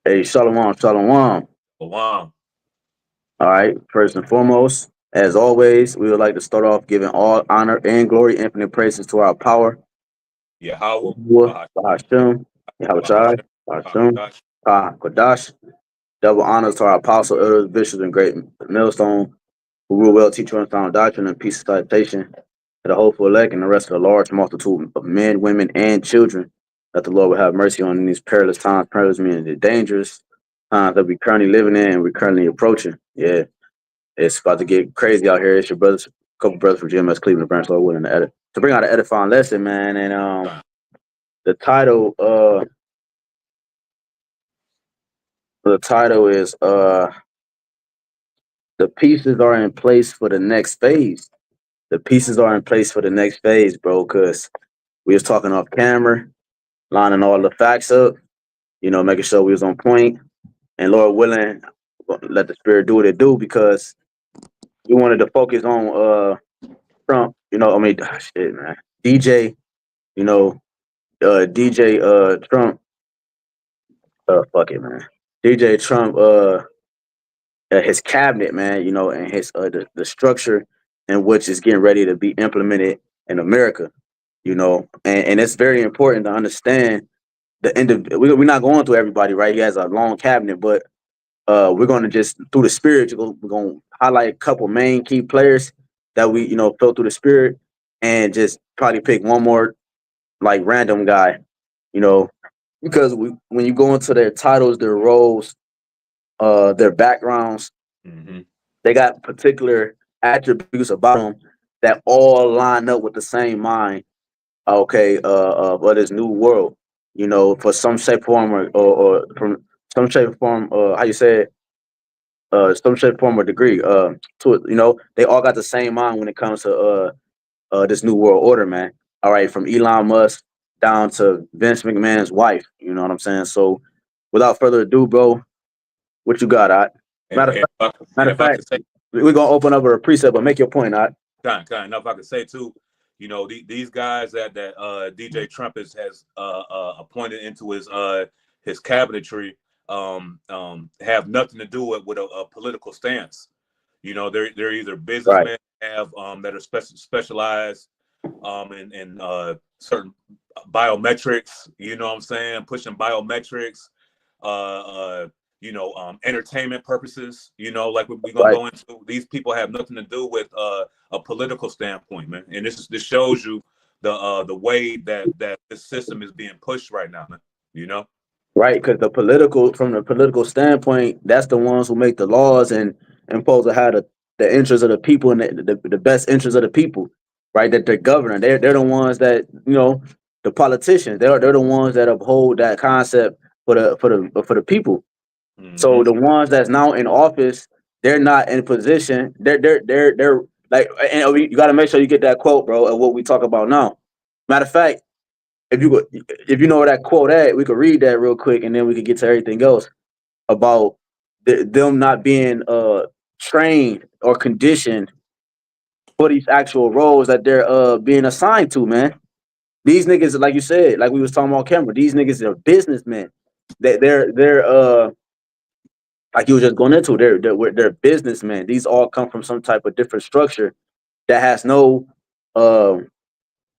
Hey, shalom, shalom. Wow. All right. First and foremost, as always, we would like to start off giving all honor and glory, infinite praises to our power, Yahawah, BAHASHAM, BAHASHAM, Yahawashi, BAHASHAM, BAHASHAM, HAQADASH. HAQADASH. Double honors to our apostle, elders, bishops, and great millstone who rule well, teach and sound doctrine and peace and salutation to the hopeful elect and the rest of the large multitude of men, women, and children that the Lord will have mercy on in these perilous times, perilous meaning the dangerous times that we currently living in and we're currently approaching. Yeah, it's about to get crazy out here. It's your brothers, a couple brothers from GMS Cleveland branch, Lord willing, to bring out an edifying lesson, man. And the title, is the pieces are in place for the next phase. The pieces are in place for the next phase, bro. Because we was talking off camera, lining all the facts up, making sure we was on point. And Lord willing, let the spirit do what it do because we wanted to focus on Trump. Shit, man. DJ, DJ Trump. Fuck it, man. DJ Trump. His cabinet, man. And his the structure in which is getting ready to be implemented in America. And it's very important to understand the end of. We're not going through everybody, right? He has a long cabinet, but we're going to just through the spirit. We're going to highlight a couple main key players that we felt through the spirit, and just probably pick one more like random guy, you know, because when you go into their titles, their roles, their backgrounds, Mm-hmm. they got particular attributes about them that all line up with the same mind. Okay, of this new world, for some shape, form, or from some shape, form, how you say it, some shape, form, or degree, to it. They all got the same mind when it comes to this new world order, man. All right, from Elon Musk down to Vince McMahon's wife. You know what I'm saying? So, without further ado, bro, what you got? And, Matter of and, fact, if I, matter and of if I fact, could say, we're gonna open up a precept, but make your point. kind, if I could say too, these guys that DJ Trump has appointed into his cabinetry have nothing to do with a political stance. They're either Right, businessmen have that are specialized in certain biometrics. You know what I'm saying? Pushing biometrics, entertainment purposes. Like we're gonna right. go into. These people have nothing to do with a political standpoint, man. And this shows you the way that this system is being pushed right now, man. You know. Right, because from the political standpoint, that's the ones who make the laws and impose to have the interests of the people and the best interests of the people, right? That they're governing. They're the ones that the politicians. They're the ones that uphold that concept for the people. Mm-hmm. So the ones that's now in office, they're not in position. They're like, and you got to make sure you get that quote, bro, of what we talk about now. Matter of fact, if you know where that quote at, we could read that real quick, and then we could get to everything else about them not being trained or conditioned for these actual roles that they're being assigned to. Man, these niggas, like you said, like we was talking about camera, these niggas are businessmen. They're like you were just going into. They're businessmen. These all come from some type of different structure that has no um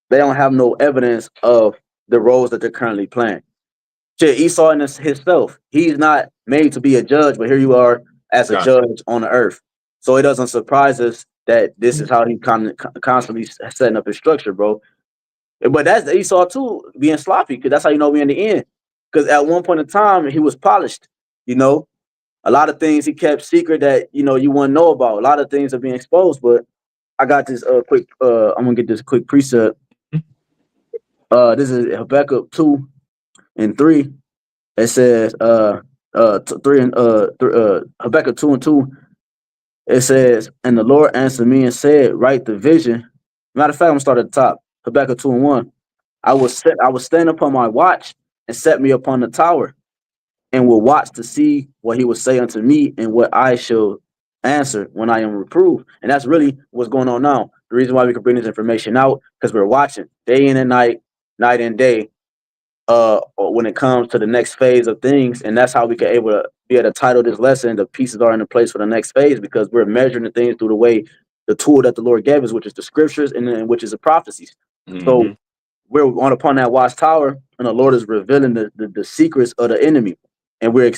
they don't have no evidence of the roles that they're currently playing. Shit, Esau in himself, he's not made to be a judge, but here you are as a Got judge on the earth. So it doesn't surprise us that this is how he constantly setting up his structure, bro. But that's Esau too, being sloppy, because that's how you know we in the end. Because at one point in time, he was polished. You know, a lot of things he kept secret that you wouldn't know about. A lot of things are being exposed. But I got this quick. I'm gonna get this quick precept. This is Habakkuk 2 and 3. It says, Habakkuk 2 and 2. It says, and the Lord answered me and said, write the vision. Matter of fact, I'm gonna start at the top. Habakkuk 2 and 1. I will stand upon my watch and set me upon the tower, and will watch to see what he will say unto me and what I shall answer when I am reproved. And that's really what's going on now. The reason why we can bring this information out, because we're watching day in and night and day, when it comes to the next phase of things, and that's how we can be able to title this lesson. The pieces are in the place for the next phase because we're measuring the things through the way the tool that the Lord gave us, which is the scriptures, and then which is the prophecies. So we're on upon that watchtower, and the Lord is revealing the secrets of the enemy, and we're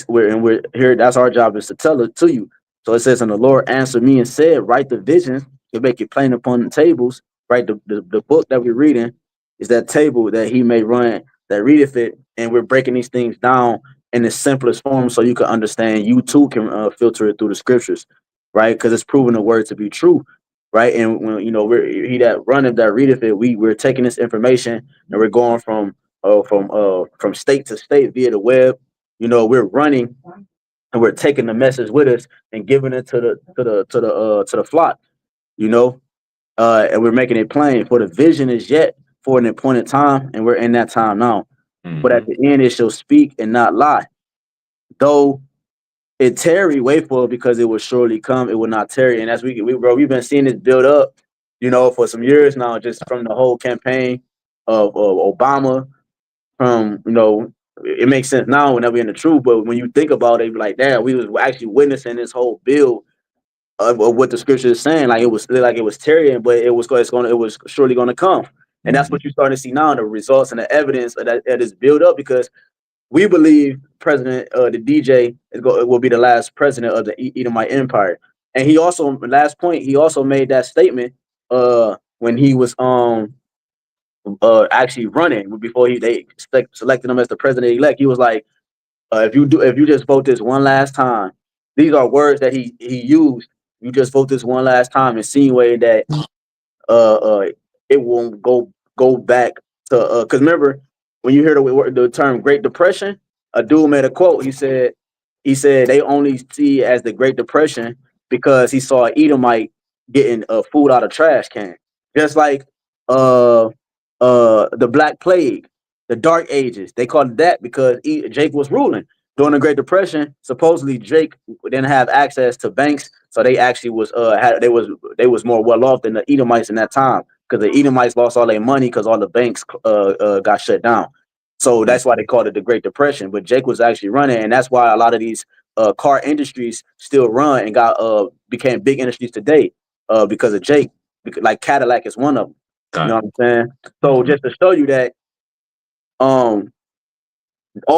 here. That's our job, is to tell it to you. So it says, and the Lord answered me and said, write the vision and make it plain upon the tables. Right, the book that we're reading is that table that he may run that readeth it, and we're breaking these things down in the simplest form so you can understand. You too can filter it through the scriptures, right? Because it's proven the word to be true, right? And when we're he that runneth that readeth it, we're taking this information and we're going from state to state via the web. We're running and we're taking the message with us and giving it to the flock. And we're making it plain. For the vision is yet for an appointed time, and we're in that time now. But at the end, it shall speak and not lie. Though it tarry, wait for it, because it will surely come. It will not tarry. And as we've been seeing this build up, for some years now, just from the whole campaign of Obama. It makes sense now whenever we're in the truth. But when you think about it, like that, we was actually witnessing this whole build of what the scripture is saying. Like it was tarrying, but it was surely going to come. And that's what you're starting to see now, the results and the evidence that is built up, because we believe President the DJ will be the last president of the Edomite Empire. And he also, last point, he also made that statement when he was actually running before they selected him as the president elect. He was like, if you just vote this one last time, these are words that he used. You just vote this one last time, insinuating that uh, uh, it won't go back to because remember, when you hear the term Great Depression, a dude made a quote. He said they only see it as the Great Depression because he saw an Edomite getting food out of trash can, just like uh the Black Plague, the Dark Ages. They called it that because Jake was ruling during the Great Depression. Supposedly Jake didn't have access to banks, so they actually they was more well off than the Edomites in that time, because the Edomites lost all their money because all the banks got shut down. So that's why they called it the Great Depression. But Jake was actually running, and that's why a lot of these car industries still run and got became big industries today because of Jake. Like Cadillac is one of them. You know what I'm saying? So just to show you that all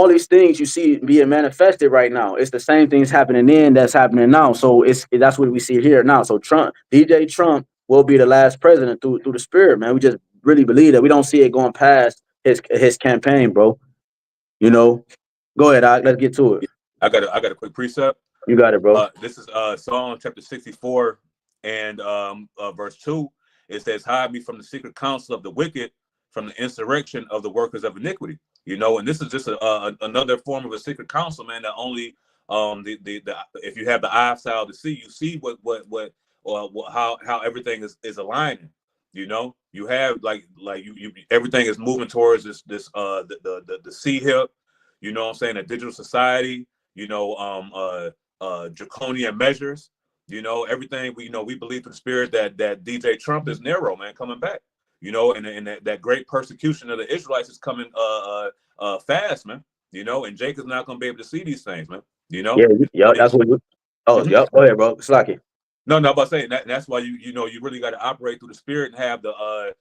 these things you see being manifested right now, it's the same things happening then that's happening now. So that's what we see here now. So DJ Trump will be the last president through the spirit, man. We just really believe that. We don't see it going past his campaign, bro. Go ahead, let's get to it. I got a quick precept. You got it, bro. This is Psalm chapter 64 and verse 2. It says, hide me from the secret counsel of the wicked, from the insurrection of the workers of iniquity. And this is just another form of a secret counsel, man, that only if you have the eyesight to see, you see how everything is aligning. You have like you everything is moving towards this the C hip, what I'm saying, a digital society, draconian measures, everything we believe through the spirit that DJ Trump is Nero, man, coming back, and that great persecution of the Israelites is coming fast, man, and Jake is not going to be able to see these things, man, Yeah, that's what yep, go ahead, bro. Slacky. No, about saying that's why you really got to operate through the spirit and have the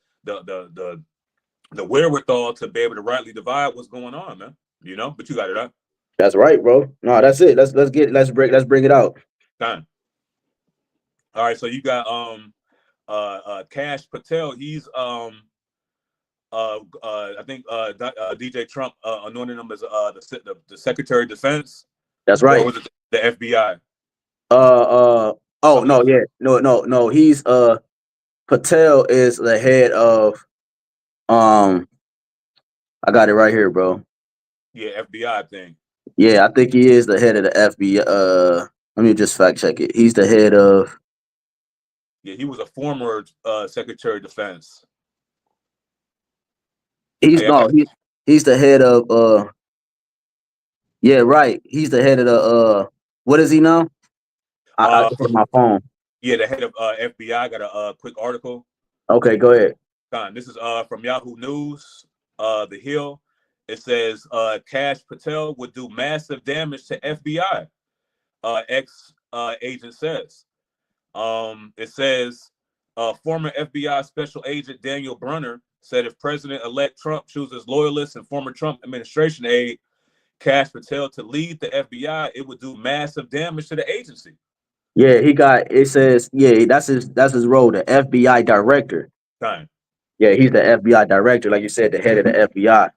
wherewithal to be able to rightly divide what's going on, man. But you got it, huh? That's right, bro. No, that's it. Let's bring it out. Time. All right, so you got Cash Patel. He's I think DJ Trump anointed him as the Secretary of Defense. That's right. Or was it the FBI? Oh no, yeah, no. He's Patel is the head of I got it right here, bro. Yeah, FBI thing. Yeah, I think he is the head of the FBI. Let me just fact check it. He's the head of. Yeah, he was a former Secretary of Defense. He's the head of yeah, right. He's the head of the what is he now? I put my phone. Yeah, the head of FBI. Got a quick article. Okay, go ahead. This is from Yahoo News, The Hill. It says Cash Patel would do massive damage to FBI. Ex agent says. It says former FBI Special Agent Daniel Brunner said if President-elect Trump chooses loyalists and former Trump administration aide Cash Patel to lead the FBI, it would do massive damage to the agency. Yeah, he got. It says, yeah, that's his role, the FBI director. Time. Yeah, he's the FBI director, like you said, the head of the FBI.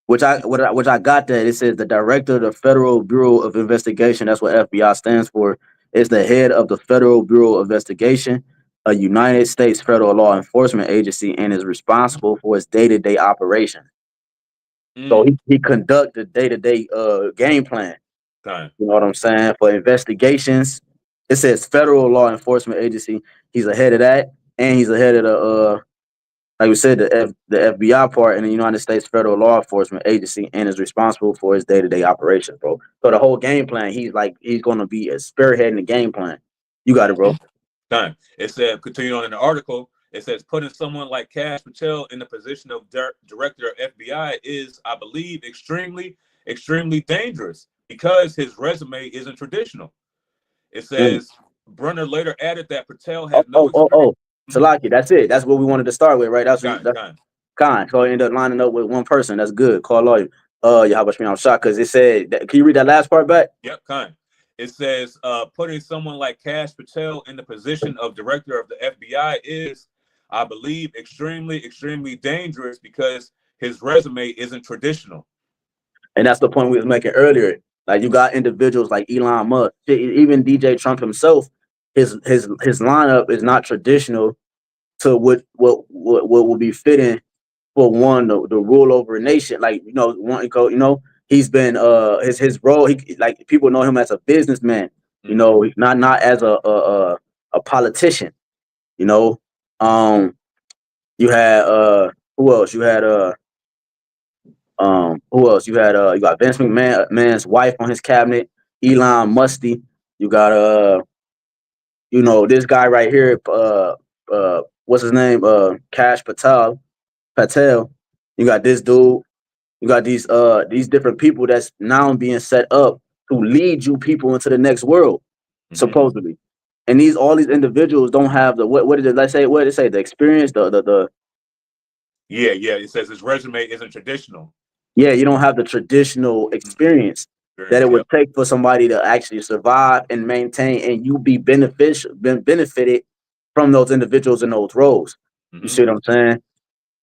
Which I got that. It says the director of the Federal Bureau of Investigation. That's what FBI stands for. Is the head of the Federal Bureau of Investigation, a United States federal law enforcement agency, and is responsible for its day-to-day operation. So he conduct the day-to-day game plan. Time. You know what I'm saying? For investigations, it says federal law enforcement agency. He's ahead of that, and he's ahead of the like we said, the FBI part in the United States federal law enforcement agency, and is responsible for his day-to-day operations, bro. So the whole game plan, he's gonna be spearheading the game plan. You got it, bro. Time. It said, continuing on in the article, it says putting someone like Cash Patel in the position of director of FBI is, I believe, extremely, extremely dangerous because his resume isn't traditional. It says Brunner later added that Patel had no experience. Salaki, that's it. That's what we wanted to start with, right? That's Kind. So I ended up lining up with one person. That's good. Call lawyer. Yahawashi, I'm shocked because it said that, can you read that last part back? Yep, kind. It says putting someone like Cash Patel in the position of director of the FBI is, I believe, extremely, extremely dangerous because his resume isn't traditional. And that's the point we was making earlier. Like you got individuals like Elon Musk, even DJ Trump himself. His lineup is not traditional to what will be fitting for one the rule over a nation. Like he's been his role. He like people know him as a businessman. Not as a politician. You know, you had who else? You had who else? You got Vince McMahon's wife on his cabinet, Elon Musty. You got this guy right here, what's his name? Cash Patel. You got this dude. You got these different people that's now being set up to lead you people into the next world, supposedly. And all these individuals don't have the what did it say? What did it say? The experience, the Yeah. It says his resume isn't traditional. Yeah, you don't have the traditional experience that it would take for somebody to actually survive and maintain, and you be benefited from those individuals in those roles. You see what I'm saying?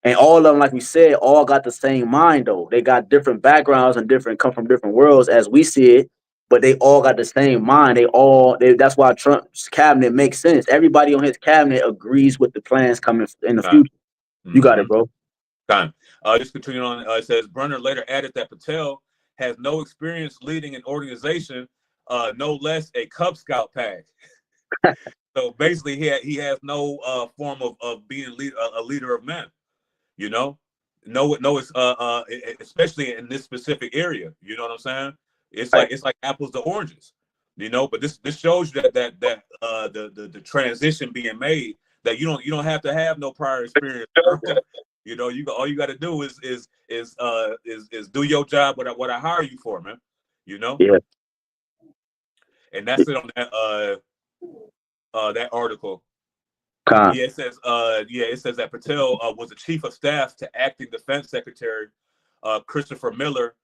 And all of them, like we said, all got the same mind though. They got different backgrounds and come from different worlds as we see it, but they all got the same mind. That's why Trump's cabinet makes sense. Everybody on his cabinet agrees with the plans coming in the future. You got it, bro. Time. Just continuing on, it says Brunner later added that Patel has no experience leading an organization, no less a Cub Scout pack. So basically, he has no form of being a leader of men. Especially in this specific area. You know what I'm saying? It's like apples to oranges. But this shows you that the transition being made, that you don't have to have no prior experience. All you got to do is do your job what I hire you for, man. Yeah. And that's it on that article. Yeah, it says that Patel was the chief of staff to acting Defense Secretary Christopher Miller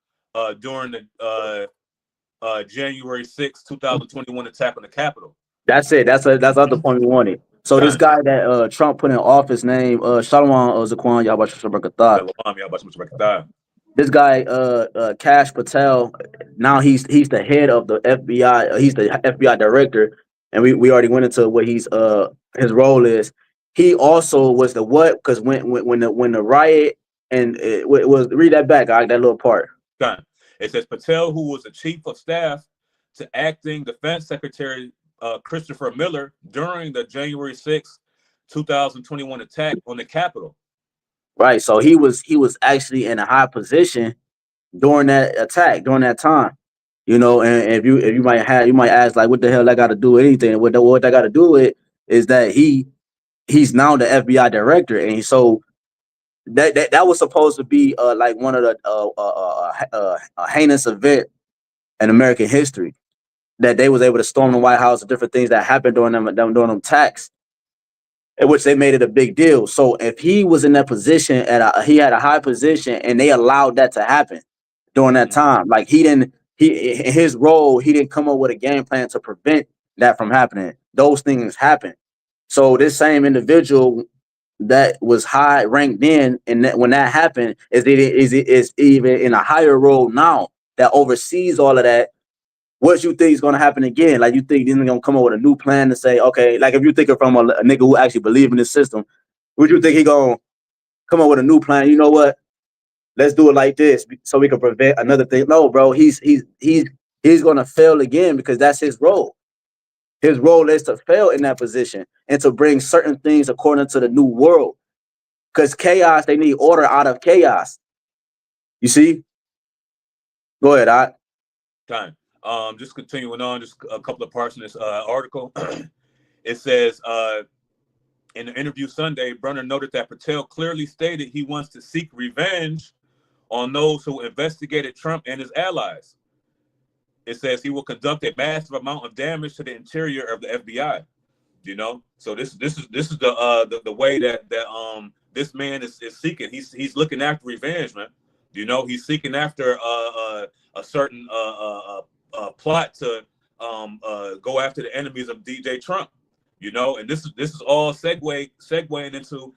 during the January 6, 2021 attack on the Capitol. That's it. That's other point we wanted. So this guy that Trump put in office, name Shalom Zaquan Yahawashi. This guy Cash Patel, now he's the head of the FBI. He's the FBI director, and we already went into what his role is. He also was the what? Because when the riot and it was read that back, that little part. It says Patel, who was the chief of staff to acting Defense Secretary Christopher Miller during the January 6, 2021 attack on the Capitol. Right. So he was actually in a high position during that attack, during that time. And if you might ask, like, what the hell that got to do with anything? What that got to do with is that he's now the FBI director, and so that was supposed to be like one of the heinous event in American history, that they was able to storm the White House and different things that happened during them attacks, in which they made it a big deal. So if he was in that position he had a high position and they allowed that to happen during that time, like in his role, he didn't come up with a game plan to prevent that from happening. Those things happen. So this same individual that was high ranked then, and that when that happened, is even in a higher role now that oversees all of that. What you think is going to happen again? Like, you think he's going to come up with a new plan to say, okay, like if you think it from a nigga who actually believe in this system, would you think he going to come up with a new plan? You know what? Let's do it like this so we can prevent another thing. No, bro, he's going to fail again because that's his role. His role is to fail in that position and to bring certain things according to the new world. Because chaos, they need order out of chaos. You see? Go ahead, I. Time. Just continuing on, just a couple of parts in this article. It says, in the interview Sunday, Brunner noted that Patel clearly stated he wants to seek revenge on those who investigated Trump and his allies. It says he will conduct a massive amount of damage to the interior of the FBI. You know, so this is the way that this man is seeking. He's looking after revenge, man. You know, he's seeking after a certain plot to go after the enemies of DJ Trump. You know, and this is all segueing into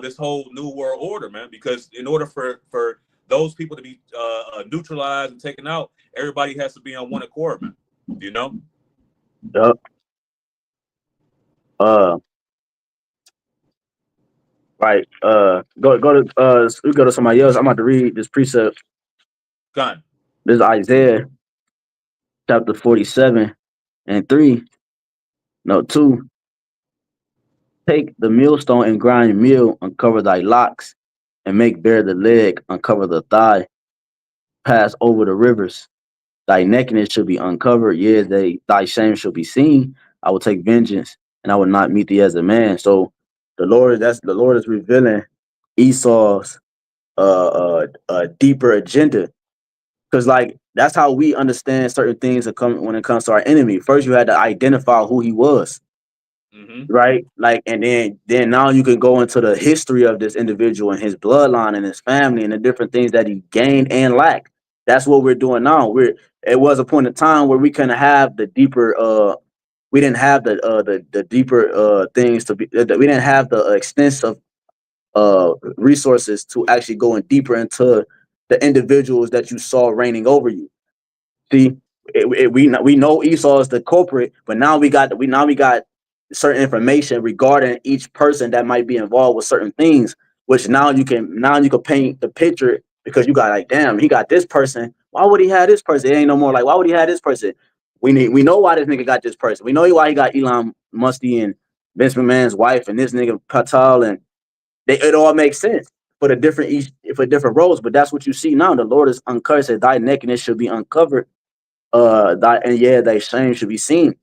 this whole new world order, man. Because in order for those people to be neutralized and taken out, everybody has to be on one accord, man. You know. Yep. Right. Go to we go to somebody else. I'm about to read this precept. Gone. This is Isaiah chapter 47 and 3. No, 2. Take the millstone and grind meal, uncover thy locks, and make bare the leg, uncover the thigh, pass over the rivers. Thy nakedness shall be uncovered, yea, thy shame shall be seen. I will take vengeance, and I will not meet thee as a man. So the Lord is revealing Esau's deeper agenda. Because like that's how we understand certain things when it comes to our enemy. First, you had to identify who he was. Right, like, and then now you can go into the history of this individual and his bloodline and his family and the different things that he gained and lacked. That's what we're doing now. It was a point in time where we couldn't have the deeper we didn't have the deeper things to be, we didn't have the extensive resources to actually go in deeper into the individuals that you saw reigning over you. See, we know Esau is the culprit, but now we got certain information regarding each person that might be involved with certain things, which now you can paint the picture, because you got like, damn, he got this person. Why would he have this person? It ain't no more like, why would he have this person? We know why this nigga got this person. We know why he got Elon Musty and Vince McMahon's wife and this nigga Patel, and it all makes sense for different roles. But that's what you see now. The Lord is uncovered. Said, thy nakedness should be uncovered. Thy shame should be seen.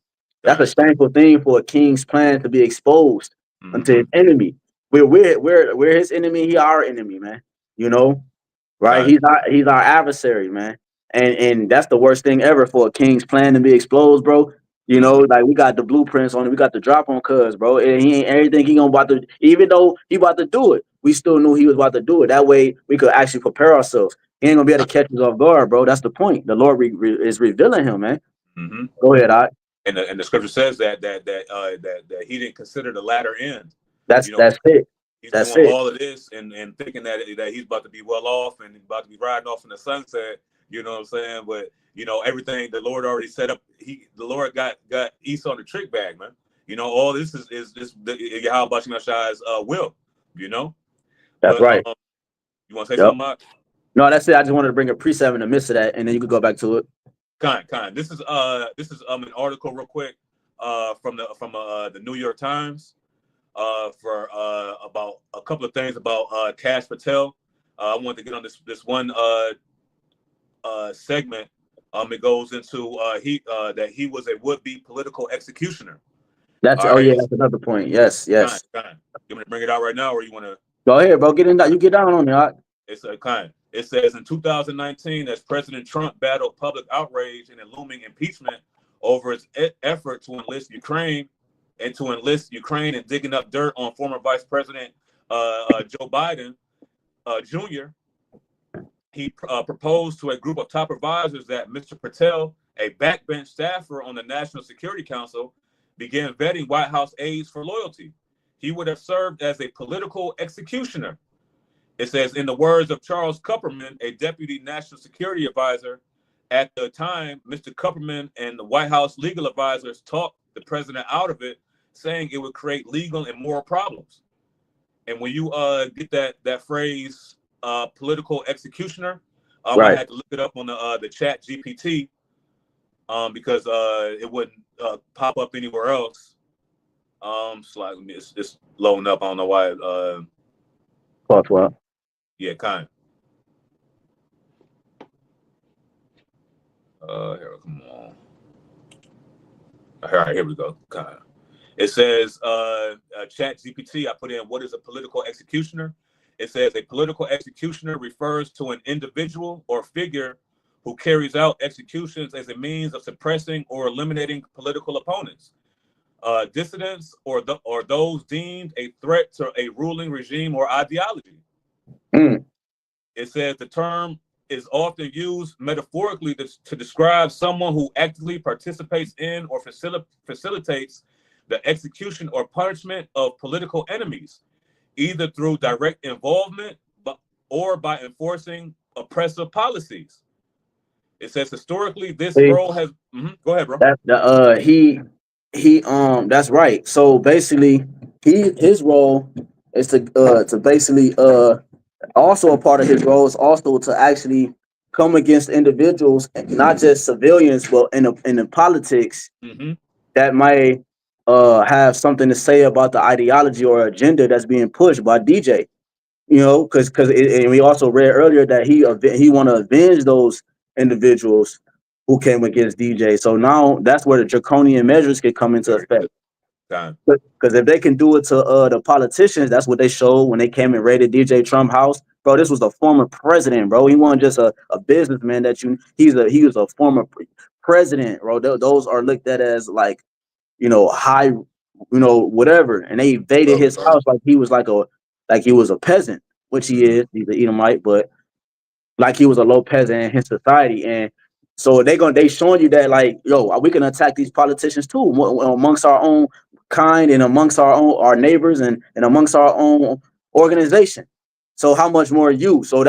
That's a shameful thing for a king's plan to be exposed unto his enemy. We're his enemy. He our enemy, man. You know, right? He's our adversary, man. And that's the worst thing ever for a king's plan to be exposed, bro. You know, like we got the blueprints on it, we got the drop on cuz, bro. And he ain't everything he gonna about to, even though he about to do it, we still knew he was about to do it. That way we could actually prepare ourselves. He ain't gonna be able to catch us off guard, bro. That's the point. The Lord is revealing him, man. Go ahead, I. And the scripture says that he didn't consider the latter end. That's it. He's that's doing it. all of this and thinking that he's about to be well off and about to be riding off in the sunset. You know what I'm saying? But you know, everything the Lord already set up. The Lord got Esau in the trick bag, man. You know, all this is YAHWAH's will. You know. That's right. You want to say something, Mark? No, that's it. I just wanted to bring a precept in the midst of that, and then you could go back to it. Kind. This is an article real quick from the New York Times for about a couple of things about Cash Patel. I wanted to get on this one segment. It goes into that he was a would-be political executioner. That's that's another point. Yes. You want me to bring it out right now, or you want to? Go ahead, bro. Get in that. You get down on it. It's a kind. It says in 2019, as President Trump battled public outrage and a looming impeachment over his effort to enlist Ukraine and digging up dirt on former Vice President Joe Biden Jr., he proposed to a group of top advisors that Mr. Patel, a backbench staffer on the National Security Council, began vetting White House aides for loyalty. He would have served as a political executioner. It says, in the words of Charles Kupperman, a deputy national security advisor, at the time, Mr. Kupperman and the White House legal advisors talked the president out of it, saying it would create legal and moral problems. And when you get that phrase, political executioner, I Right. had to look it up on the chat GPT because it wouldn't pop up anywhere else. It's loading up. I don't know why. Plus what? Yeah, kind. Here, come on. All right, here we go. Kind. It says, chat GPT, I put in, what is a political executioner? It says a political executioner refers to an individual or figure who carries out executions as a means of suppressing or eliminating political opponents, dissidents, or those deemed a threat to a ruling regime or ideology. Mm. It says the term is often used metaphorically to describe someone who actively participates in or facilitates the execution or punishment of political enemies, either through direct involvement or by enforcing oppressive policies. It says historically this See, role has. Go ahead, bro. that he that's right. So basically, his role is to basically also a part of his role is also to actually come against individuals, not just civilians, but in the politics that might have something to say about the ideology or agenda that's being pushed by DJ. You know, because and we also read earlier that he want to avenge those individuals who came against DJ. So now that's where the draconian measures can come into effect. Because if they can do it to the politicians, that's what they showed when they came and raided DJ Trump house. Bro, this was a former president, bro. He wasn't just a businessman that he was a former president, bro. Those are looked at as like, high, whatever. And they invaded his house like he was like he was a peasant, which he is. He's an Edomite, but like he was a low peasant in his society. And so they showing you that, like, yo, we can attack these politicians too, amongst our own kind and amongst our neighbors and amongst our own organization. So how much more you? So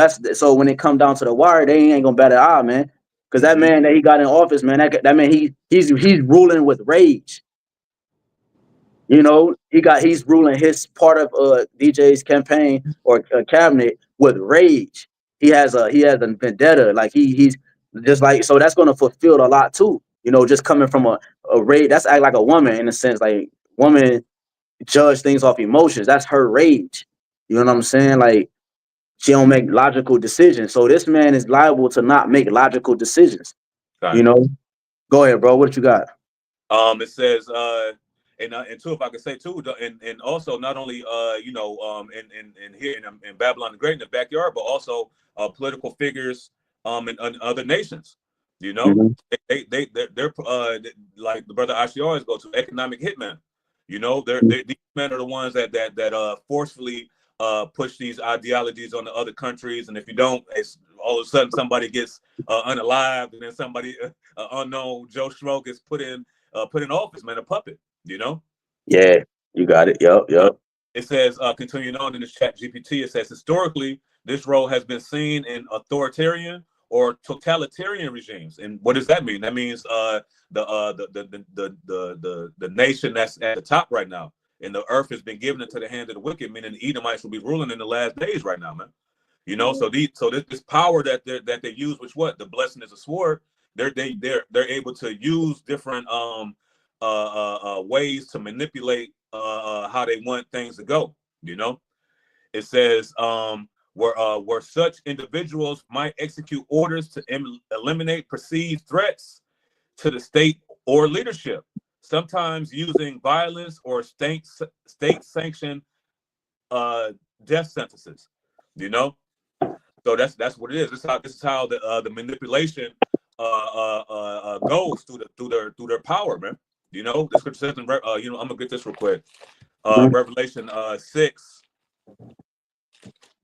when it come down to the wire, they ain't gonna bat an eye, man. Because that man that he got in office, man, that man he's ruling with rage. He's ruling his part of DJ's campaign or cabinet with rage. He has a vendetta. Like he's just like, so that's gonna fulfill a lot too. Just coming from a rage. That's act like a woman in a sense. Like, woman judge things off emotions. That's her rage. You know what I'm saying? Like, she don't make logical decisions. So this man is liable to not make logical decisions. Right. You know. Go ahead, bro. What you got? It says and too, if I could say too, and also not only in here in Babylon the Great in the backyard, but also political figures in other nations. Mm-hmm. They're like the brother Ashi always go to economic hitmen. These men are the ones that forcefully push these ideologies on the other countries, and if you don't, it's all of a sudden somebody gets unalived, and then somebody unknown Joe Schmo gets put in office, man, a puppet. Yeah, you got it. Yep. It says, continuing on in this chat GPT, it says historically this role has been seen in authoritarian or totalitarian regimes. And what does that mean? That means the nation that's at the top right now, and the earth has been given into the hand of the wicked, meaning the Edomites will be ruling in the last days right now, man. So this power that they use, which the blessing is a sword. They're able to use different ways to manipulate how they want things to go. It says where such individuals might execute orders to eliminate perceived threats to the state or leadership, sometimes using violence or state-sanctioned death sentences. You know, so that's what it is. This is how the manipulation goes through their power, man. You know, the scripture says, you know, I'm gonna get this real quick. Revelation 6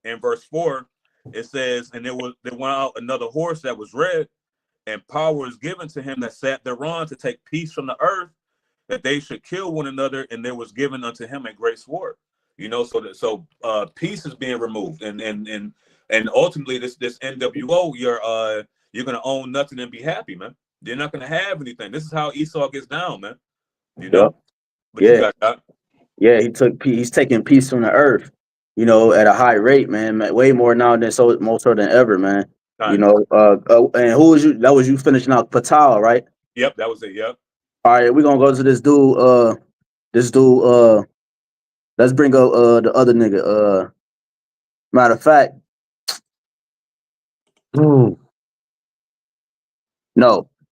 and verse 4, it says, and there went out another horse that was red, and power was given to him that sat thereon to take peace from the earth, that they should kill one another, and there was given unto him a great sword. You know, so peace is being removed, and ultimately this NWO, you're gonna own nothing and be happy, man. You're not gonna have anything. This is how Esau gets down, man. You know, but yeah. you got that. Yeah, he's taking peace from the earth, you know, at a high rate, man. Way more now than more so than ever, man. You Kind. know, and who was you? That was you finishing out Patal, right? Yep, that was it. Yep. All right, we're gonna go to this dude. Let's bring up the other nigga. Matter of fact, no,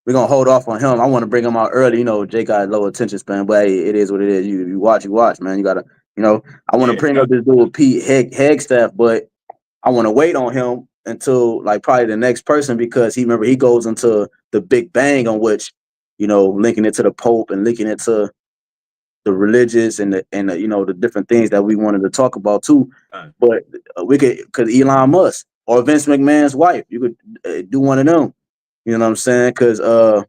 we're gonna hold off on him. I want to bring him out early. You know, Jake got low attention span, but hey, it is what it is. You watch, man. You gotta, you know. I want to bring up this dude Pete Hegstaff, but I want to wait on him until like probably the next person, because he goes into the Big Bang, on which, you know, linking it to the Pope and linking it to the religious and the you know, the different things that we wanted to talk about too. But we could, because Elon Musk or Vince McMahon's wife, you could do one of them. You know what I'm saying? Because Vince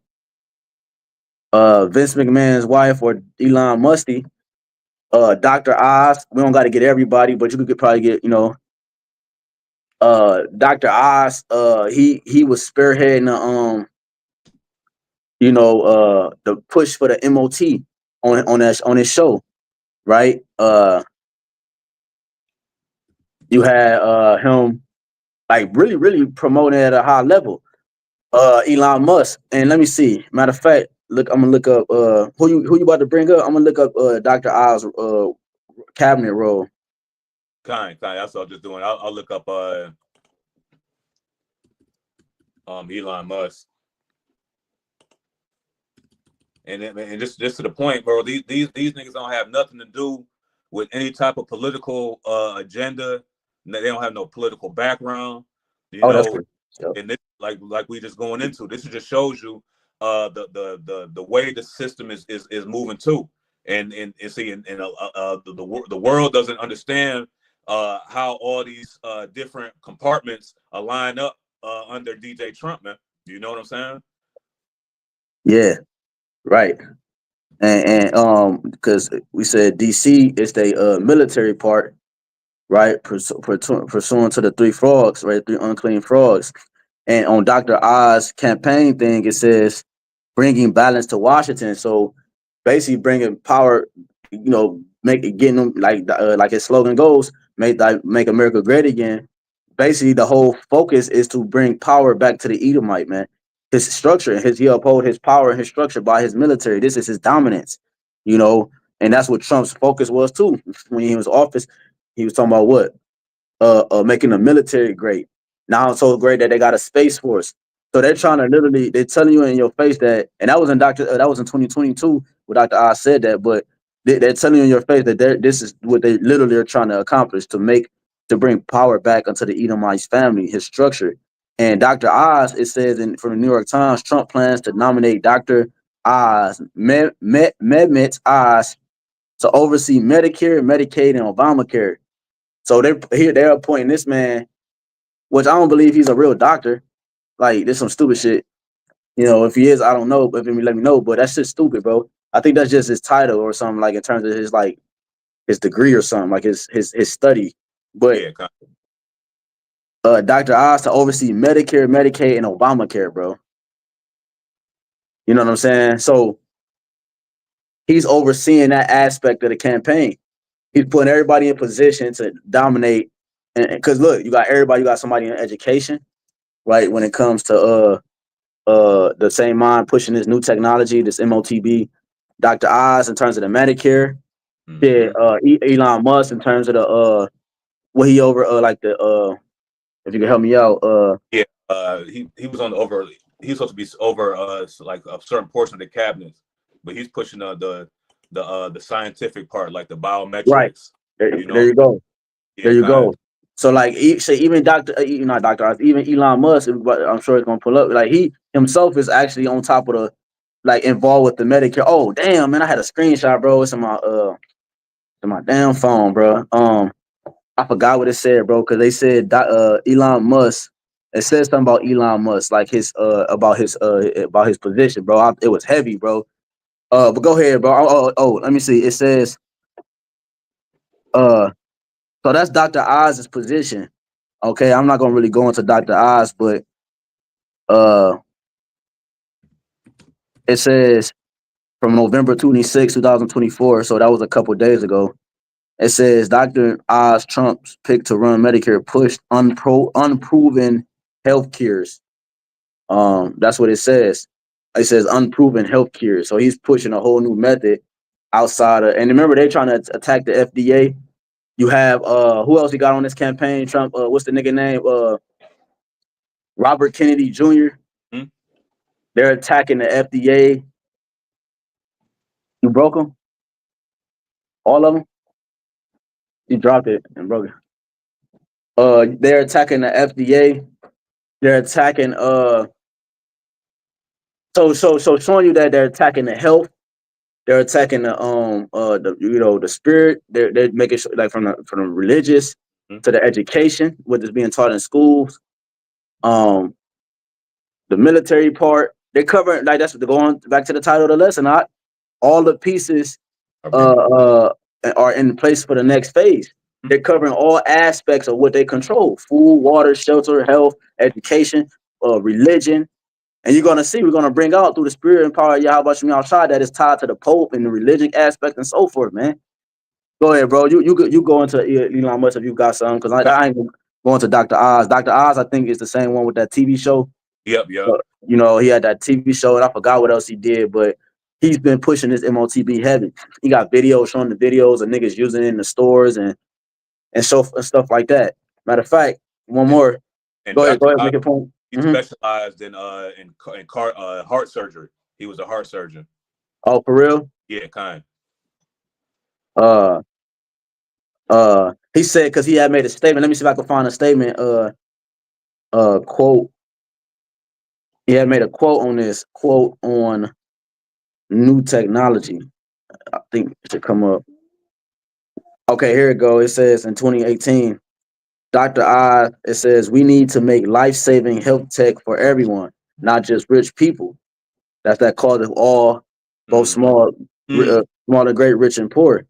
McMahon's wife or Elon Musty, Dr. Oz. We don't got to get everybody, but you could probably get, you know, Dr. Oz. He was spearheading the you know, the push for the MOT on his show, right? You had him like really promoting at a high level. Elon Musk, and let me see. Matter of fact, look, I'm gonna look up who you about to bring up. I'm gonna look up Dr. Oz cabinet role. Kind. That's what I'm just doing. I'll look up Elon Musk. And just to the point, bro. These niggas don't have nothing to do with any type of political agenda. They don't have no political background, you know. That's good. Yep. And this, like we just going into, this just shows you the way the system is moving to. And see, the world doesn't understand how all these different compartments align up under DJ Trump, man. You know what I'm saying? Yeah, right. And because we said DC is the military part, right? Pursuant to the three frogs, right? Three unclean frogs. And on Dr. Oz campaign thing, it says bringing balance to Washington. So basically, bringing power, you know, getting them like his slogan goes, make America great again. Basically, the whole focus is to bring power back to the Edomite, man. His structure, he uphold his power and his structure by his military. This is his dominance, you know, and that's what Trump's focus was too. When he was in office, he was talking about what? Making the military great. Now it's so great that they got a space force. So they're trying to literally, they're telling you in your face that, and that was in that was in 2022 when Dr. Oz said that, but they're telling you in your face that this is what they literally are trying to accomplish, to bring power back onto the Edomite family, his structure. And Dr. Oz, it says from the New York Times, Trump plans to nominate Dr. Oz, Mehmet Oz, to oversee Medicare, Medicaid, and Obamacare. So they're appointing this man, which I don't believe he's a real doctor. Like, there's some stupid shit. You know, if he is, I don't know. But if he let me know, but that's just stupid, bro. I think that's just his title or something, like in terms of his degree or something, like his study. But Dr. Oz to oversee Medicare, Medicaid, and Obamacare, bro. You know what I'm saying? So he's overseeing that aspect of the campaign. He's putting everybody in position to dominate. And because look, you got everybody, you got somebody in education, right? When it comes to the same mind pushing this new technology, this MOTB, Dr. Oz in terms of the Medicare, Elon Musk in terms of the what he over if you can help me out, he was on the over. He's supposed to be over like a certain portion of the cabinet, but he's pushing the scientific part, like the biometrics. Right. There you go. There Yeah, you kind. go. So like, say even not Doctor Oz, even Elon Musk, but I'm sure it's gonna pull up. Like he himself is actually on top of the like involved with the Medicare. Oh damn, man, I had a screenshot, bro. It's in my damn phone, bro. I forgot what it said, bro, because they said Elon Musk. It said something about Elon Musk, like his about his position, bro. It was heavy, bro. But go ahead, bro. Let me see. It says uh, so that's Dr. Oz's position. Okay, I'm not gonna really go into Dr. Oz, but uh, it says from November 26, 2024. So that was a couple days ago. It says Dr. Oz Trump's pick to run Medicare pushed unproven health cures. That's what it says. It says unproven health cures. So he's pushing a whole new method outside of. And remember, they're trying to attack the FDA. You have who else he got on this campaign? Trump. What's the nigga name? Robert Kennedy Jr. Hmm? They're attacking the FDA. You broke them, all of them. You dropped it and broke it. They're attacking the FDA. They're attacking so showing you that they're attacking the health. They're attacking the spirit. They're making sure like from the religious Hmm? to the education, what is being taught in schools. Um, the military part. They're covering like that's going back to the title of the lesson. Not all the pieces Are uh being uh are in place for the next phase. hmm? They're covering all aspects of what they control: food, water, shelter, health, education, religion. And you're gonna see, we're gonna bring out through the spirit and power of YAHWASHI that is tied to the Pope and the religion aspect and so forth, man. Go ahead, bro. You go into Elon Musk if you got something, because I ain't going to Dr. Oz. Dr. Oz, I think, is the same one with that TV show. Yep, yep. He had that TV show, and I forgot what else he did, but he's been pushing this MOTB heavy. He got videos showing the videos of niggas using it in the stores and stuff like that. Matter of fact, one And more. and Go ahead, Dr. make Oz, a point. he specialized in heart surgery. He was a heart surgeon. Oh, for real? Yeah, kind. Uh, he said because he had made a statement. Let me see if I can find a statement. Quote. He had made a quote on this quote on new technology. I think it should come up. Okay, here it go. It says in 2018, Dr. I, it says we need to make life-saving health tech for everyone, not just rich people. That's that cause of all, both Mm. small, Mm. small and great, rich and poor.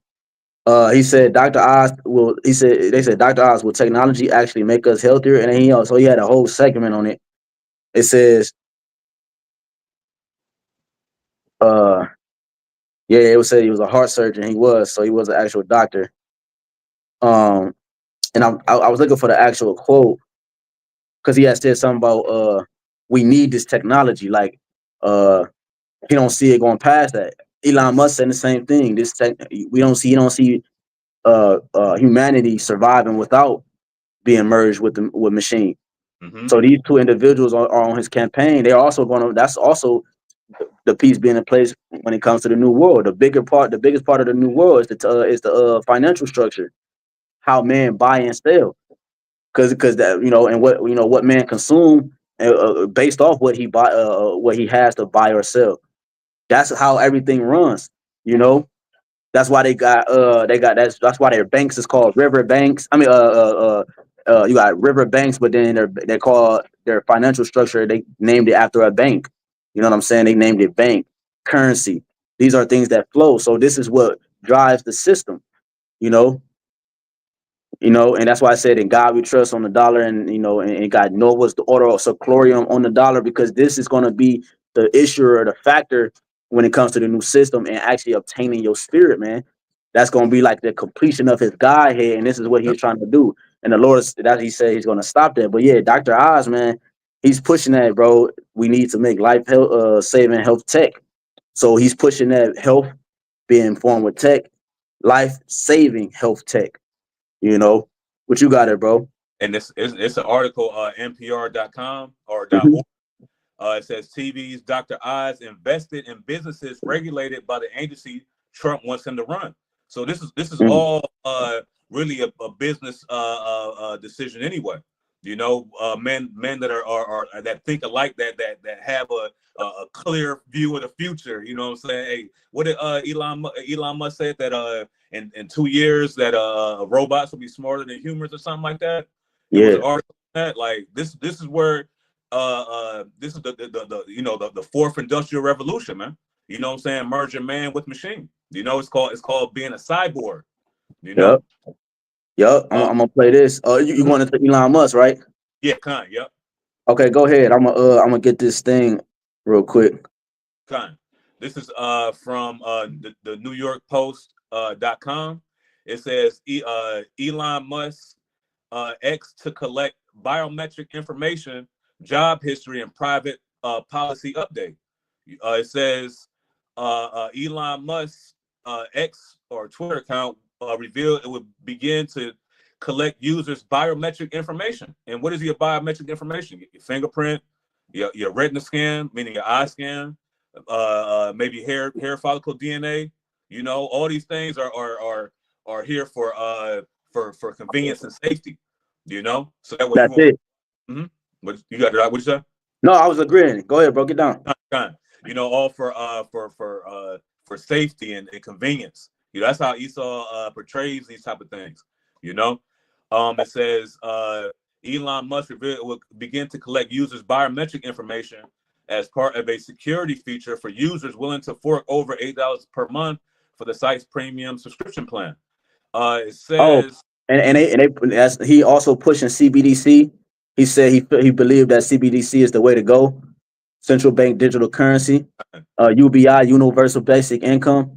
He said Dr. Oz will. He said they said Dr. Oz will technology actually make us healthier, and then he had a whole segment on it. It says, uh, yeah, it was said he was a heart surgeon. He was an actual doctor. Um, and I was looking for the actual quote because he had said something about we need this technology. Like he don't see it going past that. Elon Musk said the same thing. We don't see. He don't see humanity surviving without being merged with machine. Mm-hmm. So these two individuals are on his campaign. They're also going to. That's also the piece being in place when it comes to the new world. The biggest part of the new world is the financial structure, how men buy and sell, because that and what man consume based off what he buy, what he has to buy or sell. That's how everything runs. You know, that's why they got that's why their banks is called river banks. I mean, you got river banks, but then they're called their financial structure. They named it after a bank. You know what I'm saying? They named it bank currency. These are things that flow. So this is what drives the system. You know, and that's why I said in God we trust on the dollar, and God Nova's the order of Seclorium on the dollar, because this is going to be the issue or the factor when it comes to the new system and actually obtaining your spirit, man. That's going to be like the completion of his Godhead, and this is what he's trying to do. And the Lord, that he said he's going to stop that. But yeah, Dr. Oz, man, he's pushing that, bro. We need to make life saving health tech. So he's pushing that health being formed with tech, life saving health tech. What you got it, bro? And it's an article, NPR.com or Mm-hmm. .org. It says TV's Dr. Oz invested in businesses regulated by the agency Trump wants him to run. So this is Mm-hmm. all really a business decision anyway. You know, men that are that think alike, that have a clear view of the future. You know what I'm saying? Hey, what did Elon Musk said that in 2 years that robots will be smarter than humans or something like that. It was Yeah. an article that, like, this is where this is the you know, the fourth industrial revolution, man. You know what I'm saying? Merging man with machine. You know, it's called being a cyborg. You know? Yep. Yep. I'm gonna play this. You Mhm. going into Elon Musk, right? Yeah, yep. Okay, go ahead. I'm gonna get this thing real quick. Kind. This is from the New York Post .com. It says Elon Musk X to collect biometric information, job history, and private policy update. It says Elon Musk X or Twitter account revealed it would begin to collect users' biometric information. And what is your biometric information? Your fingerprint, your retina scan, meaning your eye scan, maybe hair follicle DNA. You know, all these things are here for convenience and safety. You know, so that way you That's won't. it. Mm-hmm. What you got? What you say? No, I was agreeing. Go ahead, bro. Get down. Kind. You know, all for safety and convenience. You know, that's how Esau portrays these type of things. You know, it says Elon Musk revealed will begin to collect users' biometric information as part of a security feature for users willing to fork over $8 per month for the site's premium subscription plan. It Oh, says, he also pushing CBDC. He said he believed that CBDC is the way to go. Central bank digital currency, UBI, universal basic income.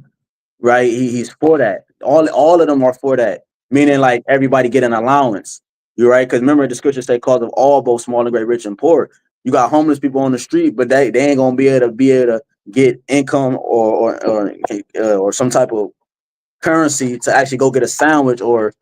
Right? He's for that. All of them are for that. Meaning, like, everybody get an allowance. You're right, because remember the scriptures say, "Cause of all, both small and great, rich and poor." You got homeless people on the street, but they ain't gonna be able to get income or some type of currency to actually go get a sandwich or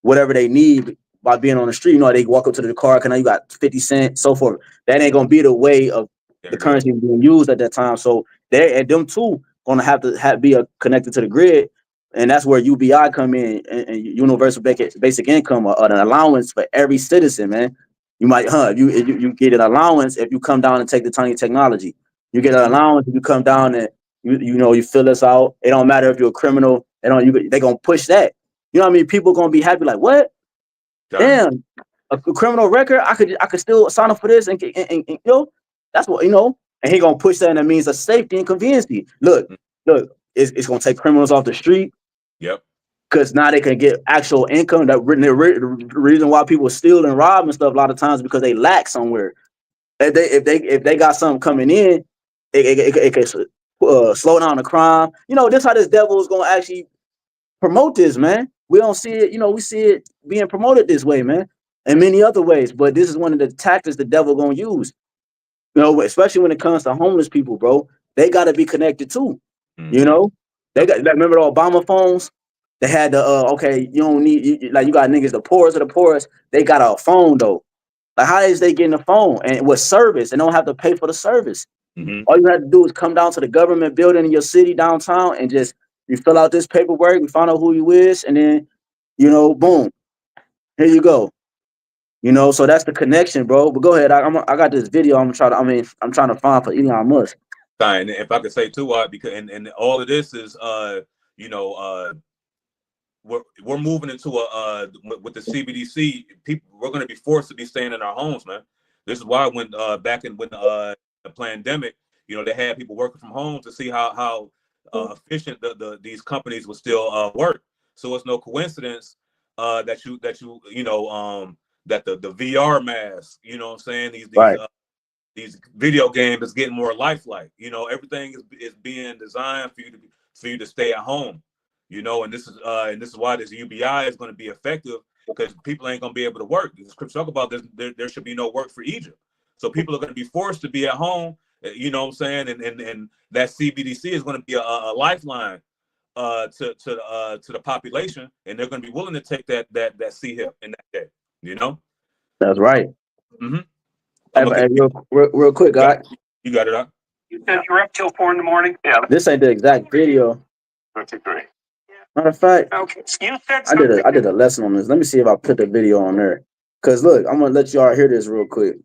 whatever they need by being on the street. You know, they walk up to the car, can I, you got 50 cents, so forth. That ain't gonna be the way of there the it is. currency being used at that time. So they and them too gonna have to be connected to the grid. And that's where UBI come in, and universal basic income, or an allowance for every citizen, man. You might, you get an allowance if you come down and take the Tiny technology. You get an allowance if you come down and you fill us out. It don't matter if you're a criminal. They gonna push that. You know what I mean? People gonna be happy, like, what? Damn, a criminal record. I could still sign up for this, and that's what. And he gonna push that in the means of safety and convenience. Look, it's gonna take criminals off the street. Yep. Because now they can get actual income. The reason why people steal and rob and stuff a lot of times is because they lack somewhere. If they got something coming in, it can slow down the crime. This how this devil is gonna actually promote this, man. We don't see it, we see it being promoted this way, man, and many other ways. But this is one of the tactics the devil gonna use. Especially when it comes to homeless people, bro. They gotta be connected too. They got remember the Obama phones? They had the okay, you don't need you got niggas, the poorest of the poorest. They got a phone though. Like, how is they getting a phone and with service and don't have to pay for the service? All you have to do is come down to the government building in your city downtown and just you fill out this paperwork, we find out who you is, and then boom, here you go. So that's the connection, bro. But go ahead, I got this video. I'm trying to find for Elon Musk. And if I could say too, because and all of this is we're moving into with the CBDC. People, we're going to be forced to be staying in our homes, man. This is why when back in when the pandemic, they had people working from home to see how efficient these companies would still work. So it's no coincidence that that the VR mask, what I'm saying, these video games is getting more lifelike. Everything is being designed for you to stay at home. And this is why this UBI is going to be effective, because people ain't going to be able to work. The scripture talk about there should be no work for Egypt. So people are going to be forced to be at home, what I'm saying? And that CBDC is going to be a lifeline to the population, and they're going to be willing to take that C-hip in that day, That's right. Hey, real quick, guy. You got it up. You said you're up till 4 in the morning? Yeah. This ain't the exact video. 53. Yeah. Matter of fact, Okay, you said I did a lesson on this. Let me see if I put the video on there. Cause look, I'm gonna let y'all hear this real quick.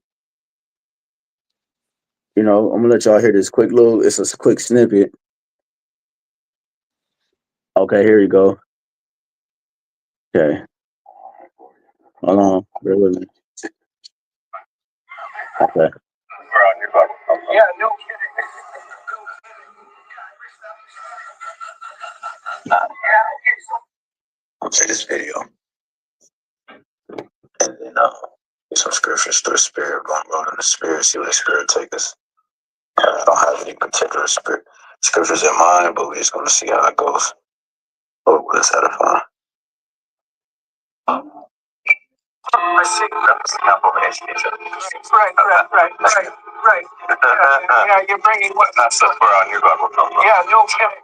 You know, I'm gonna let y'all hear this quick little. It's a quick snippet. Okay, here you go. Okay, hold on. Bear with me. Okay. Yeah, no kidding. I'll say this video. And then some scriptures through the spirit, going road in the spirit, see where the spirit take us. I don't have any particular scriptures in mind, but we're just gonna see how it goes. Lord, will us edify. I see. Right. Yeah, you're bringing what? That's where our new God will come from. Yeah, no kidding.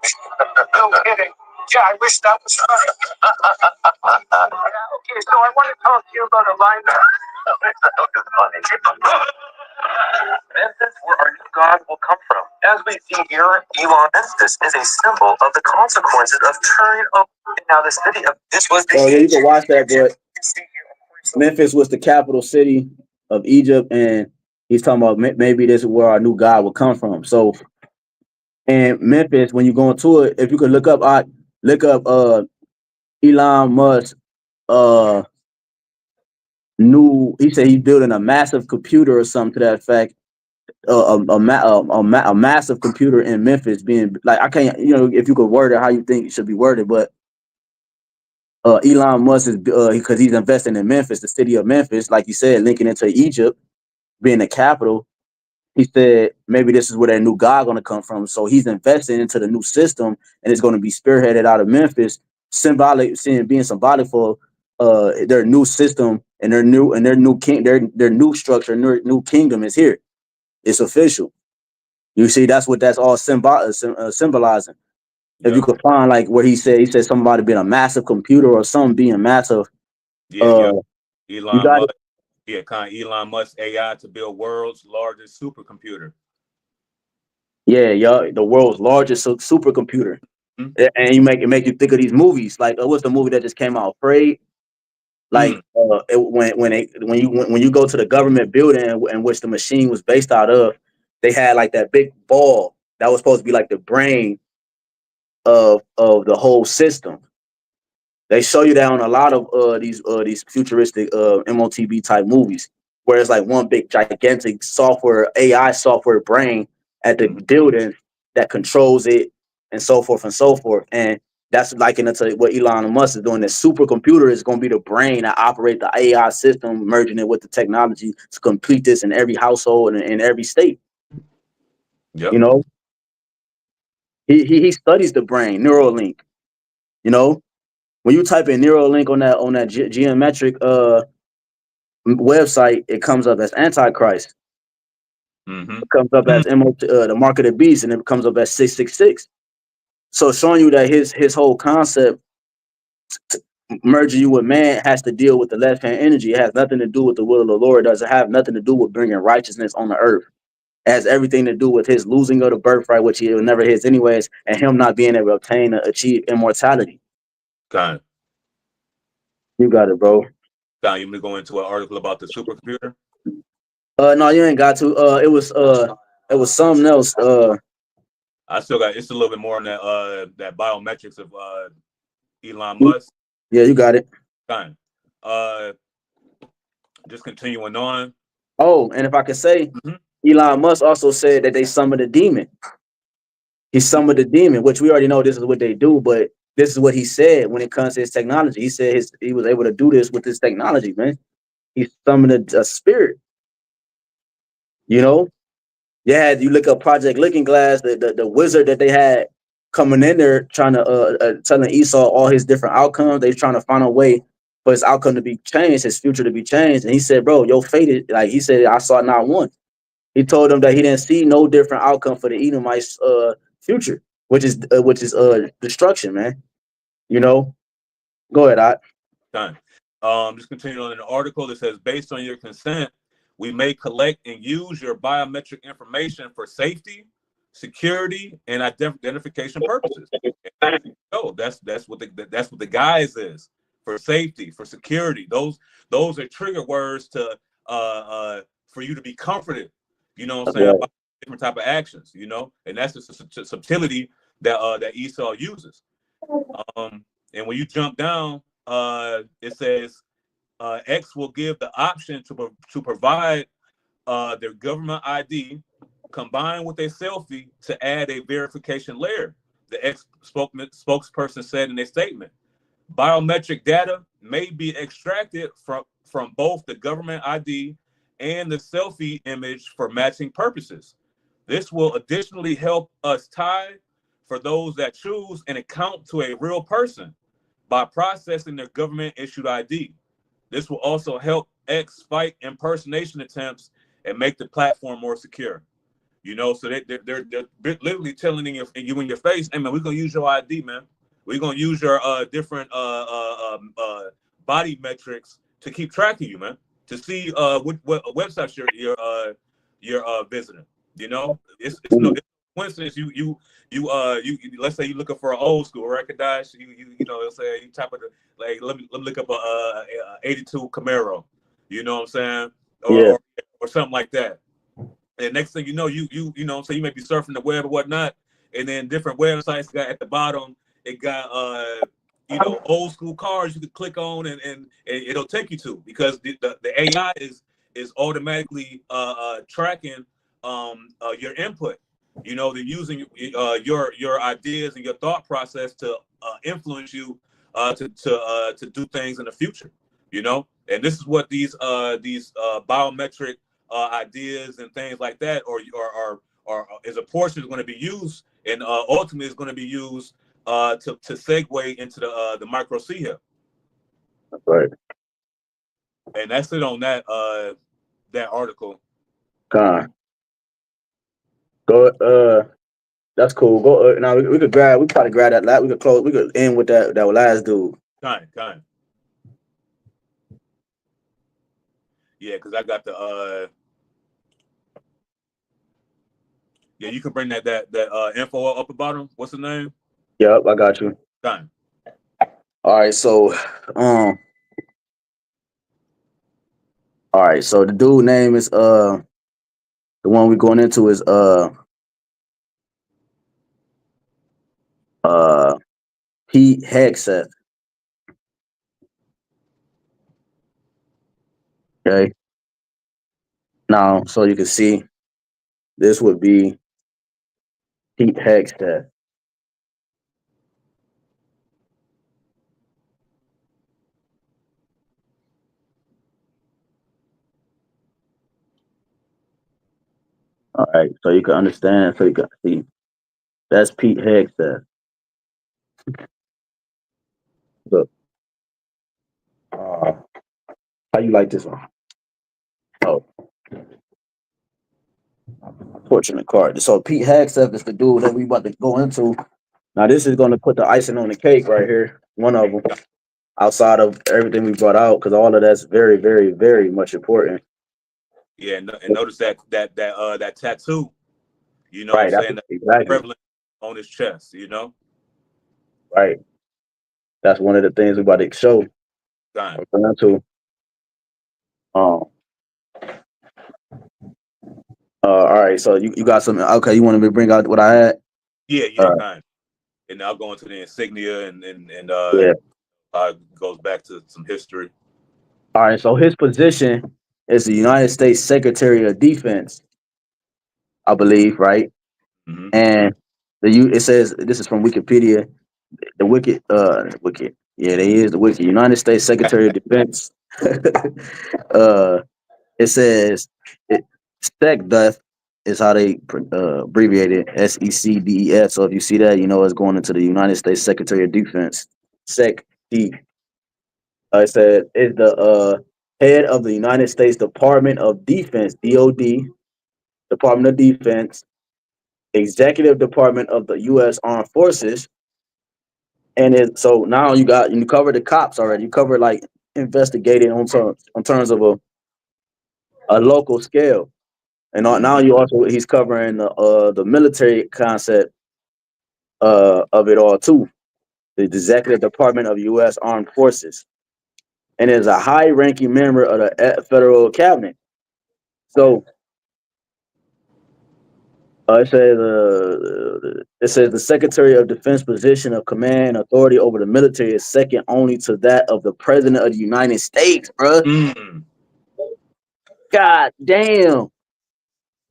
No kidding. Yeah, I wish that was funny. Yeah, okay, so I want to talk to you about alignment. Memphis, where our new God will come from. As we see here, Elon, Memphis is a symbol of the consequences of turning up. Now, the city of this was the. Oh yeah, you can watch that, but Memphis was the capital city of Egypt, and he's talking about maybe this is where our new God will come from. So, and Memphis, when you go into it, if you could look up Elon Musk new. He said he's building a massive computer or something to that effect. A massive computer in Memphis being like, I can't, you know, if you could word it how you think it should be worded, but Elon Musk is because he's investing in Memphis, the city of Memphis, like you said, linking into Egypt being the capital. He said maybe this is where that new God going to come from. So he's investing into the new system, and it's going to be spearheaded out of Memphis, being symbolic for their new system and their new king, their new structure, and their new kingdom is here. It's official. You see, that's what that's all symbolizing. If you could find like where he said somebody being a massive computer or something being massive. Yeah. You Elon got Musk. it. Yeah, kind of Elon Musk AI to build world's largest supercomputer. Yeah, the world's largest supercomputer. Mm-hmm. And you make you think of these movies like what's the movie that just came out? Afraid. Like when you go to the government building in which the machine was based out of, they had like that big ball that was supposed to be like the brain of the whole system. They show you that on a lot of these futuristic MOTB type movies, where it's like one big gigantic software AI software brain at the building that controls it and so forth and so forth. And that's like into what Elon Musk is doing. The supercomputer is going to be the brain that operates the AI system, merging it with the technology to complete this in every household and in every state. Yep. You know, he studies the brain, Neuralink. You know, when you type in Neuralink on that geometric website, it comes up as Antichrist. Mm-hmm. It comes up as the mark of the beast, and it comes up as 666. So showing you that his whole concept merging you with man has to deal with the left hand energy. It has nothing to do with the will of the Lord. It doesn't have nothing to do with bringing righteousness on the earth. It has everything to do with his losing of the birthright, which he will never his anyways, and him not being able to achieve immortality. Kind of. You got it, bro. You want me to go into an article about the supercomputer? No, you ain't got to. It was something else. I still got it's a little bit more on that biometrics of Elon Musk. Yeah, you got it. Kind. Just continuing on. Oh, and if I could say, Elon Musk also said that they summoned a demon. He summoned a demon, which we already know this is what they do, but this is what he said when it comes to his technology. He said he was able to do this with his technology, man. He summoned a spirit. You know, you look up Project Looking Glass, the wizard that they had coming in there trying to telling Esau all his different outcomes. They're trying to find a way for his outcome to be changed, his future to be changed. And he said, "Bro, your fate is like." He said, "I saw not one." He told them that he didn't see no different outcome for the Edomites' future, which is destruction, man. You know, go ahead, I. Done. Just continuing on in the article that says, based on your consent, we may collect and use your biometric information for safety, security, and identification purposes. No, that's what the guise is, for safety, for security. Those are trigger words to for you to be comforted. You know what I'm saying? Right. About different type of actions. You know, and that's the subtlety that that Esau uses. And when you jump down, it says X will give the option to provide their government ID combined with a selfie to add a verification layer. The X spokesperson said in a statement, biometric data may be extracted from both the government ID and the selfie image for matching purposes. This will additionally help us tie for those that choose an account to a real person by processing their government issued ID. This will also help X fight impersonation attempts and make the platform more secure. You know, so they're literally telling you in your face, hey man, we're gonna use your ID, man. We're gonna use your different body metrics to keep track of you, man. To see what websites you're visiting. You know, it's no coincidence. You let's say you're looking for an old school HAQADASH. You know, say you type of like let me look up a 82 Camaro. You know what I'm saying? Or something like that. And next thing you know, you know, so you may be surfing the web or whatnot, and then different websites got at the bottom. It got you know, old school cars you could click on, and it'll take you to, because the AI is automatically tracking your input. You know, they're using your ideas and your thought process to influence you to do things in the future. You know, and this is what these biometric ideas and things like that, or as a portion is going to be used, and ultimately is going to be used to segue into the micro C here. Right. And that's it on that that article. Con. Go. That's cool. Go. Now we could grab. We probably grab that. We could close. We could end with that last dude. Kind. Yeah, because I got the yeah, you can bring that info up at bottom. What's the name? Yep, I got you. Kind. All right, so all right, so the dude name is the one we're going into is Pete Hegseth. Okay. Now, so you can see this would be Pete Hegseth. All right, so you can understand, so you can see that's Pete Hegseth. Look, how you like this one? Oh, fortunate card. So Pete Hegseth is the dude that we about to go into. Now, this is going to put the icing on the cake right here. One of them, outside of everything we brought out, because all of that's very, very, very much important. Yeah, and notice that tattoo. You know Right. what I'm saying? Exactly. Prevalent on his chest. You know. Right. That's one of the things we about to show. Kind. To. All right. So you got something? Okay. You want me to bring out what I had? Yeah, kind. And I'll go into the insignia and Yeah. it goes back to some history. All right. So his position is the United States Secretary of Defense, I believe, right? Mm-hmm. And it says, this is from Wikipedia. The Wiki. Yeah, they is the Wiki. United States Secretary of Defense. It says SecDef is how they abbreviate it, SecDef. So if you see that, you know it's going into the United States Secretary of Defense. SecD. It said is the head of the United States Department of Defense, DoD, Department of Defense, Executive Department of the U.S. Armed Forces. And so now you cover the cops already. You cover like investigating on terms of a local scale. And now he's covering the military concept of it all too. the Executive Department of U.S. Armed Forces, and is a high-ranking member of the federal cabinet. So it says the Secretary of Defense position of command authority over the military is second only to that of the President of the United States, bro. God damn.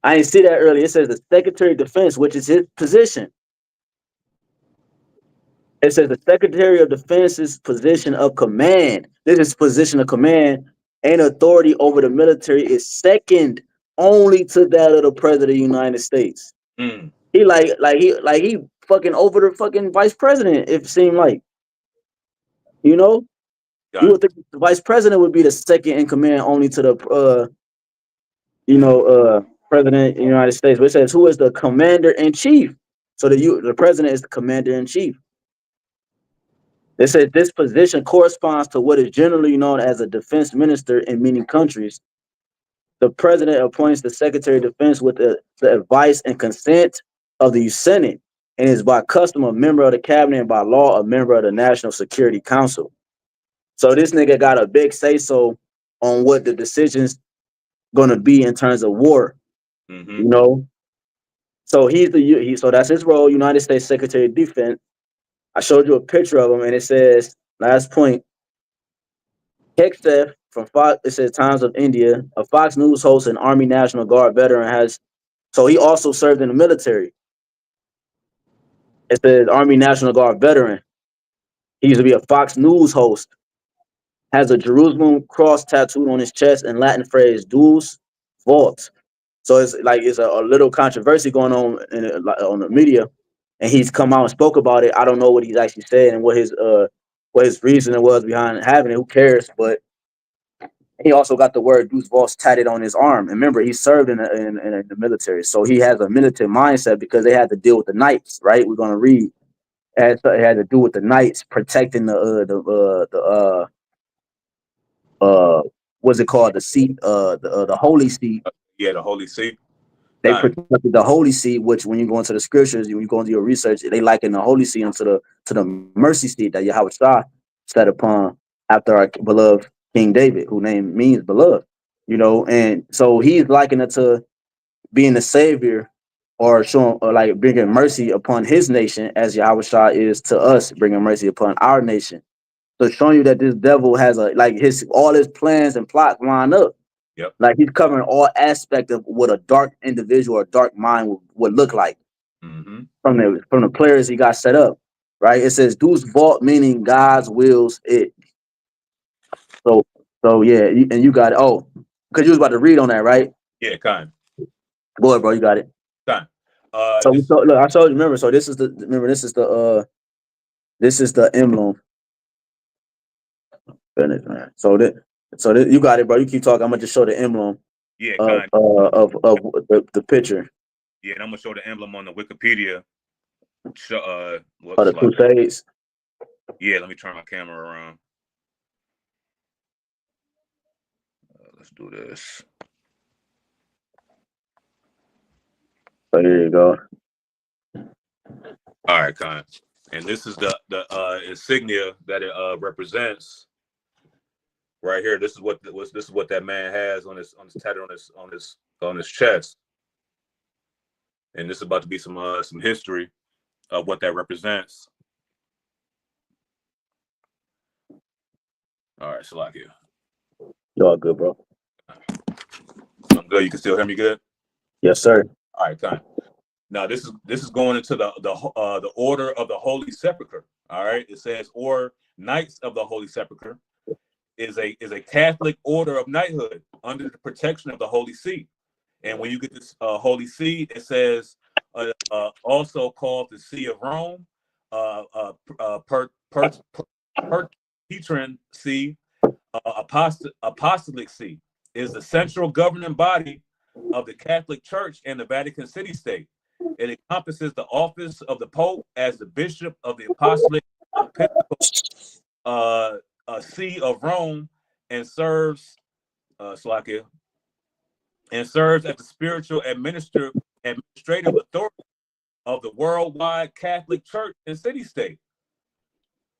I didn't see that earlier. It says the Secretary of Defense, which is his position. It says the Secretary of Defense's position of command. This is position of command and authority over the military is second only to that of the President of the United States. He he fucking over the fucking vice president. If it seemed like, you know, you would think the vice president would be the second in command only to the president of the United States. But it says who is the commander in chief. So the president is the commander in chief. They said this position corresponds to what is generally known as a defense minister in many countries. The president appoints the Secretary of Defense with the advice and consent of the Senate and is by custom a member of the cabinet and by law a member of the National Security Council. So this nigga got a big say-so on what the decision's gonna be in terms of war. You know? So so that's his role, United States Secretary of Defense. I showed you a picture of him and it says, last point, Hexteth from Fox, it says Times of India, a Fox News host and Army National Guard veteran so he also served in the military. It says Army National Guard veteran. He used to be a Fox News host. Has a Jerusalem cross tattooed on his chest and Latin phrase Deus Vult. So it's a little controversy going on on the media, and he's come out and spoke about it. I don't know what he's actually said and what his reasoning was behind having it. Who cares? But he also got the word Deus Vult tatted on his arm. And remember, he served in the military, so he has a military mindset because they had to deal with the knights, right? We're gonna read. It had to do with the knights protecting what's it called? The seat, the holy seat. Yeah, the holy seat. They protected the holy seat, which when you go into the scriptures, when you go into your research, they liken the holy seat to the mercy seat that Yahawah set upon after our beloved King David, who name means beloved, you know. And so he's likened it to being the savior or showing or like bringing mercy upon his nation as Yahawah is to us, bringing mercy upon our nation. So showing you that this devil has all his plans and plots line up. Yep. Like he's covering all aspects of what a dark individual or dark mind would look like from the players he got set up. Right. It says Deus Vult, meaning God's wills it. So yeah, and you got it. Oh, because you was about to read on that, right? Yeah, kind. Go ahead, bro. You got it. Kind. Look, I showed you. Remember, so this is the emblem. Goodness, man. So you got it, bro. You keep talking. I'm gonna just show the emblem. Yeah, of the picture. Yeah, and I'm gonna show the emblem on the Wikipedia. The Crusades. Yeah, let me turn my camera around. Let's do this. So here you go. All right, Con. And this is the insignia that it represents. Right here, this is what that man has on his tattoo on his chest, and this is about to be some history of what that represents. All right, Salakia. You all good, bro? I'm good. You can still hear me good? Yes, sir. All right, fine. Now this is going into the order of the Holy Sepulchre. All right, it says, or Knights of the Holy Sepulchre is a Catholic order of knighthood under the protection of the Holy See. And when you get this Holy See, it says also called the See of Rome, Patron See, Apostolic See, is the central governing body of the Catholic Church and the Vatican City State. It encompasses the office of the Pope as the Bishop of the Apostolic See of Rome, and serves as the spiritual administrative authority of the worldwide Catholic Church and city state.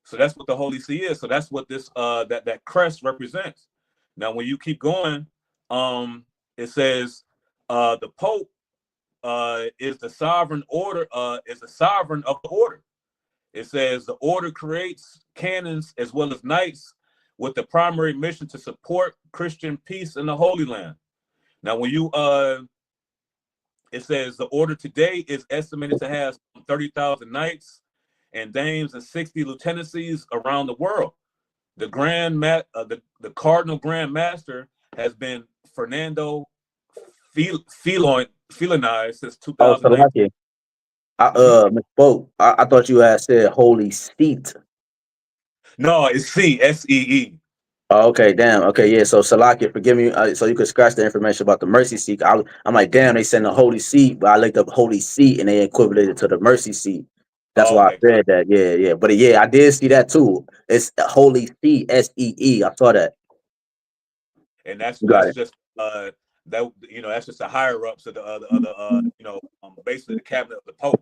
So that's what the Holy See is. So that's what this that crest represents. Now, when you keep going, it says the Pope is the sovereign order, is the sovereign of the order. It says the order creates canons as well as knights with the primary mission to support Christian peace in the Holy Land. Now, when you it says the order today is estimated to have 30,000 knights and dames and 60 lieutenancies around the world. The the Cardinal Grand Master has been Fernando Felini since Oh, 2009. Salakia. I misspoke. I thought you had said holy seat. No, it's SEE. Oh, okay, damn. Okay, yeah. So Salakia, forgive me. So you could scratch the information about the mercy seat. I'm like, damn, they send the holy seat, but I looked up holy seat and they equated to the mercy seat. That's Oh, why I okay. said that. Yeah, yeah. But yeah, I did see that too. It's holy seat, SEE. I saw that. And that's You got it. just that that's just the higher ups of the basically the cabinet of the Pope,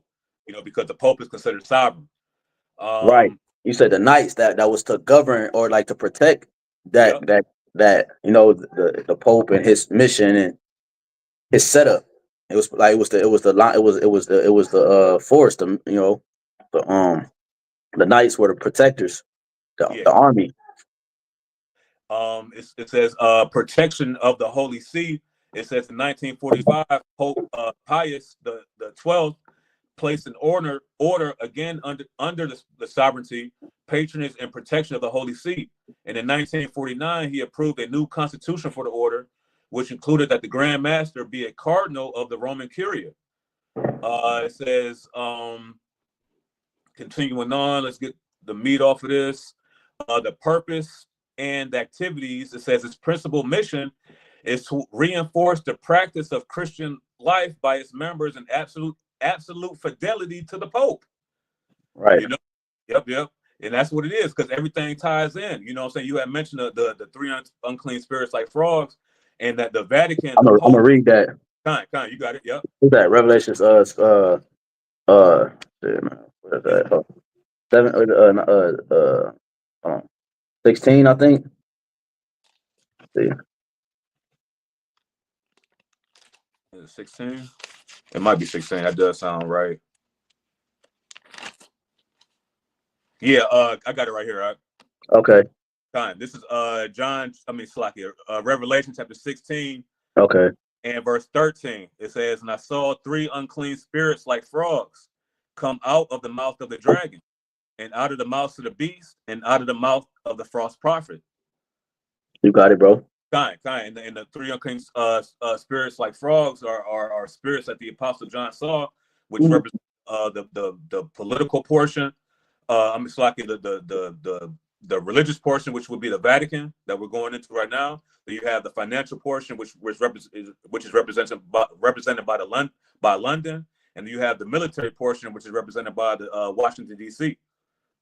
because the Pope is considered sovereign. Right. You said the knights that was to govern or like to protect that Yep. the Pope and his mission and his setup. It was like it was the force, the knights were the protectors, Yeah. the army. It says protection of the Holy See. It says in 1945, Pope Pius the 12th placed an order again under the sovereignty, patronage, and protection of the Holy See. And in 1949, he approved a new constitution for the order, which included that the Grand Master be a cardinal of the Roman Curia. It says, continuing on, let's get the meat off of this. The purpose and activities, it says its principal mission is to reinforce the practice of Christian life by its members and absolute fidelity to the Pope. Right. Yep. And that's what it is, because everything ties in. You know what I'm saying? You had mentioned the three unclean spirits like frogs, and that the Vatican, I'm gonna read that. Kind, you got it. Yep. Who's that? Revelations what is that? 16, I think. Let's see. 16. It might be 16. That does sound right. Yeah, I got it right here. Right? Okay. Fine. This is Revelation chapter 16. Okay. And verse 13. It says, and I saw three unclean spirits like frogs come out of the mouth of the dragon, and out of the mouth of the beast, and out of the mouth of the false prophet. You got it, bro. Kind. And the three unclean spirits like frogs are spirits that the Apostle John saw, which represent the political portion. The religious portion, which would be the Vatican that we're going into right now. Then you have the financial portion, which is represented by London, and you have the military portion, which is represented by the Washington D.C.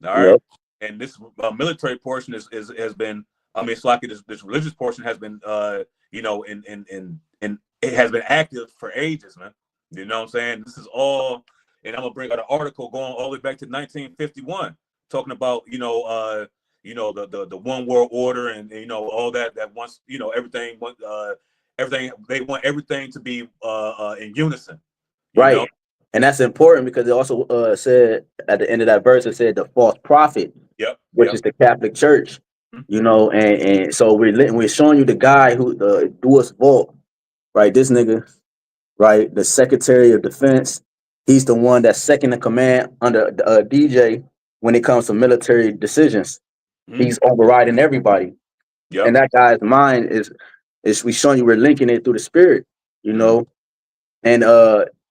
All right, yep. And this military portion has been. This religious portion has been, and it has been active for ages, man. You know what I'm saying? This is all, and I'm gonna bring out an article going all the way back to 1951, talking about the one world order and all that wants everything they want everything to be in unison. Right. Know? And that's important because it also said at the end of that verse, it said the false prophet, which is the Catholic Church. And so we're showing you the guy who the Louis Volk, right? This nigga, right? The Secretary of Defense. He's the one that's second in command under DJ when it comes to military decisions. He's overriding everybody. And that guy's mind is we showing you we're linking it through the spirit, and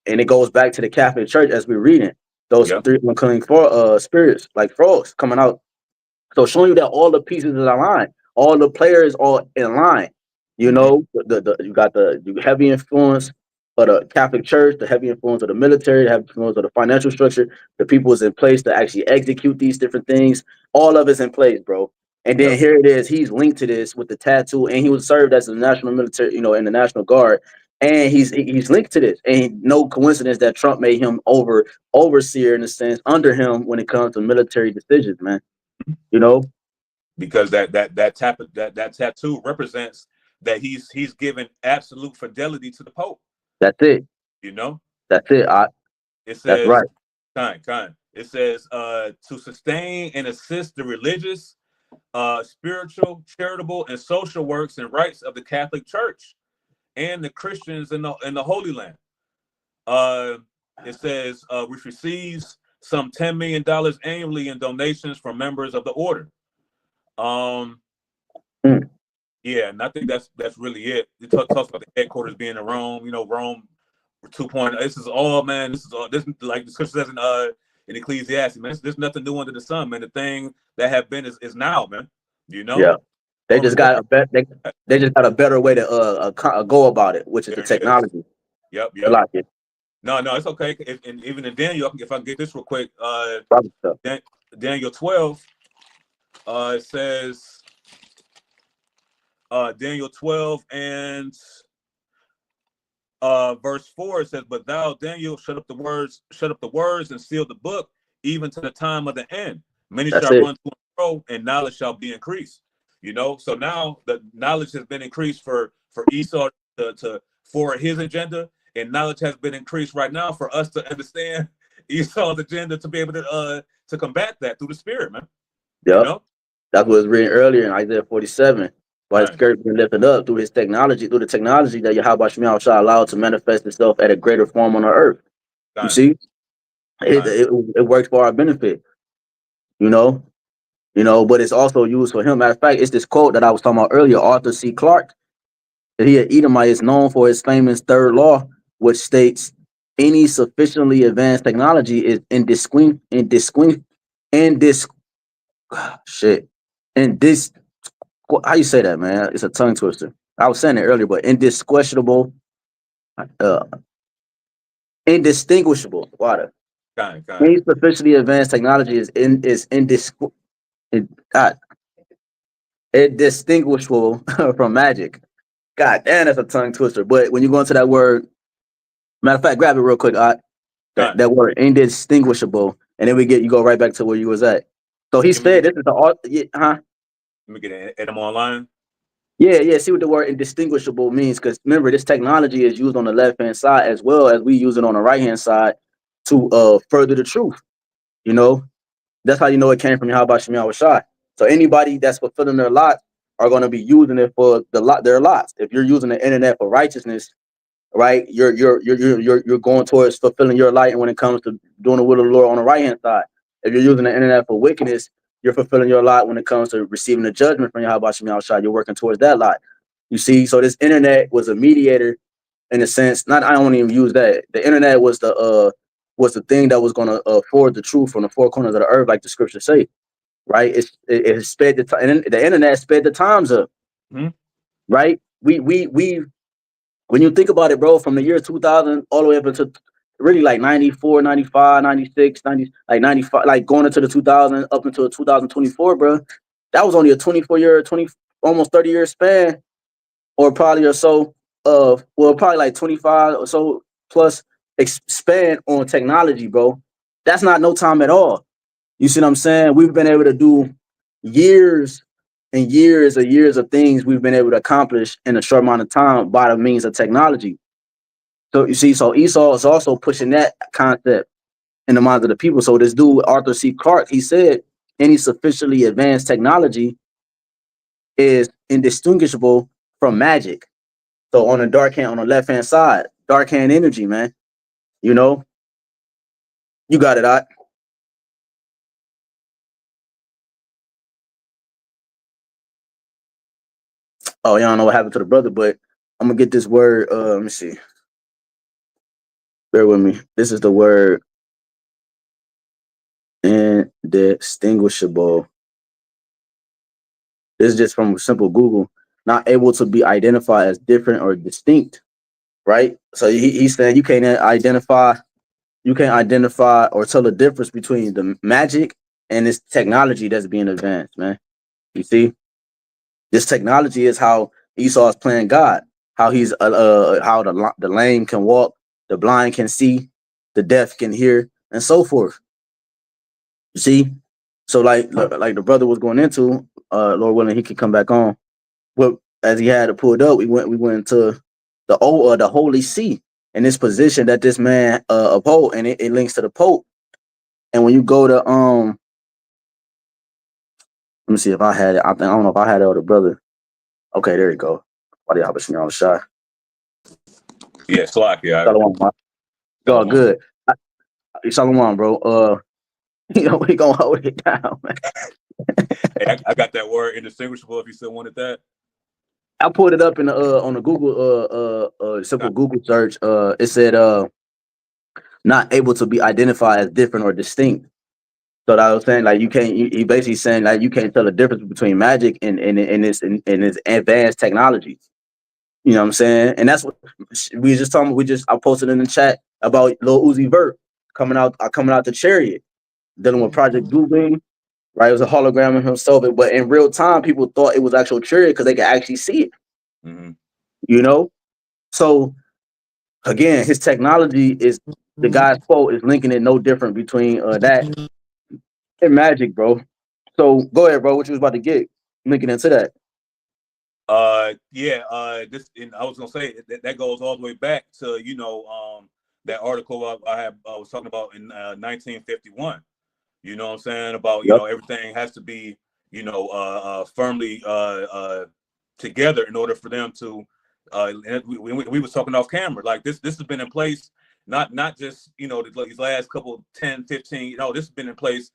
it goes back to the Catholic Church as we're reading those three unclean spirits like frogs coming out. So showing you that all the pieces are aligned, all the players are in line. You got the heavy influence of the Catholic Church, the heavy influence of the military, the heavy influence of the financial structure. The people is in place to actually execute these different things. All of it's in place, bro. And then here it is. He's linked to this with the tattoo, and he was served as the national military, in the National Guard. And he's linked to this. And no coincidence that Trump made him overseer in a sense under him when it comes to military decisions, man. You know, because that tattoo represents that he's given absolute fidelity to the Pope. that's it. You know, That's it. it That's says right. kind. It says to sustain and assist the religious, spiritual, charitable, and social works and rights of the Catholic Church and the Christians in the Holy Land. It says which receives some $10 million annually in donations from members of the order. Yeah, and I think that's really it. It talks about the headquarters being in Rome. You know, Rome 2.0. This is all, man. This is all. This, like the scripture says in Ecclesiastes, man. There's nothing new under the sun, man. The thing that have been is now, man. You know. Yeah. They All the just got they just got a better way to go about it, which is the there it is. technology. Yep. I like it. No, it's okay. And even in Daniel, if I can get this real quick, Stuff. Daniel 12, it says. Daniel 12 and verse 4, it says, "But thou, Daniel, shut up the words, and seal the book, even to the time of the end. Many That's shall it. run to and fro, and knowledge shall be increased." You know, so now the knowledge has been increased for Esau for his agenda, and knowledge has been increased right now for us to understand Esau's agenda, to be able to combat that through the Spirit, man. Yep. You know, That's what was written earlier in Isaiah 47. Why his right. skirt been lifted up through the technology that Yahawah shall allow to manifest itself at a greater form on the earth. You Fine. see, it works for our benefit. You know, but it's also used for him. Matter of fact, it's this quote that I was talking about earlier. Arthur C. Clarke, that he at Edomite, is known for his famous third law, which states any sufficiently advanced technology is how you say that, man? It's a tongue twister. I was saying it earlier, but indistinguishable. Water. Kind. Any sufficiently advanced technology is indistinguishable from magic. God damn, that's a tongue twister. But when you go into that word, matter of fact, grab it real quick. That word indistinguishable, and then you go right back to where you was at. So he said, "This is the art." Let me get Adam online. Yeah. See what the word indistinguishable means, because remember, this technology is used on the left hand side as well as we use it on the right hand side to further the truth. You know, that's how you know it came from YAHAWASHI. So anybody that's fulfilling their lot are going to be using it for their lots. If you're using the internet for righteousness, right, you're going towards fulfilling your light. And when it comes to doing the will of the Lord on the right hand side, if you're using the internet for wickedness, you're fulfilling your lot when it comes to receiving the judgment from YAHAWASHI. You're working towards that lot. You see, so this internet was a mediator in a sense. Not, I don't even use that. The internet was the thing that was going to forward the truth from the four corners of the earth, like the scriptures say. Right? It sped the time, and the internet sped the times up. Mm-hmm. Right? We when you think about it, bro, from the year 2000 all the way up into really like 94, 95, 96, 90, like 95, like going into the 2000 up until 2024, bro, that was only a 24-year, almost 30-year span, or probably or so of, well, probably like 25 or so plus span on technology, bro. That's not no time at all. You see what I'm saying? We've been able to do years and years of things we've been able to accomplish in a short amount of time by the means of technology. So you see, so Esau is also pushing that concept in the minds of the people. So this dude, Arthur C. Clarke, he said any sufficiently advanced technology is indistinguishable from magic. So on the dark hand, on the left hand side, dark hand energy, man. You know, you got it, Ot. Oh, y'all don't know what happened to the brother, but I'm gonna get this word. Let me see. Bear with me. This is the word indistinguishable. This is just from simple Google. Not able to be identified as different or distinct, right? So he's saying you can't identify or tell the difference between the magic and this technology that's being advanced, man. You see, this technology is how Esau is playing God. How he's how the lame can walk, the blind can see, the deaf can hear, and so forth. You see, So like the brother was going into, Lord willing, he could come back on. Well, as he had it pulled up, we went into the Holy See in this position that this man uphold, and it links to the Pope. And when you go to let me see if I had it. I don't know if I had it or the brother. Okay, there you go. YAHAWASHI. Yeah, Slack. Yeah, Shalom, man. All Shalom. good. Shalom, bro. We gonna hold it down, man. Hey, I got that word indistinguishable. If you still wanted that, I pulled it up in the on the Google simple Google search. It said not able to be identified as different or distinct. So that I was saying, like, you can't. He basically saying like you can't tell the difference between magic and this advanced technology. You know what I'm saying? And that's what we just talking. I posted in the chat about Lil Uzi Vert coming out the chariot, dealing with Project Blue Beam. Right, it was a hologram of himself, but in real time, people thought it was actual chariot because they could actually see it. mm-hmm. You know, so again, his technology is the guy's quote is linking it no different between that and magic, bro. So go ahead, bro. What you was about to get linking into that? This, and I was gonna say that goes all the way back to that article I was talking about in 1951. You know what I'm saying about everything has to be firmly together in order for them to. And we was talking off camera, like this has been in place not just these last couple 10, 15. This has been in place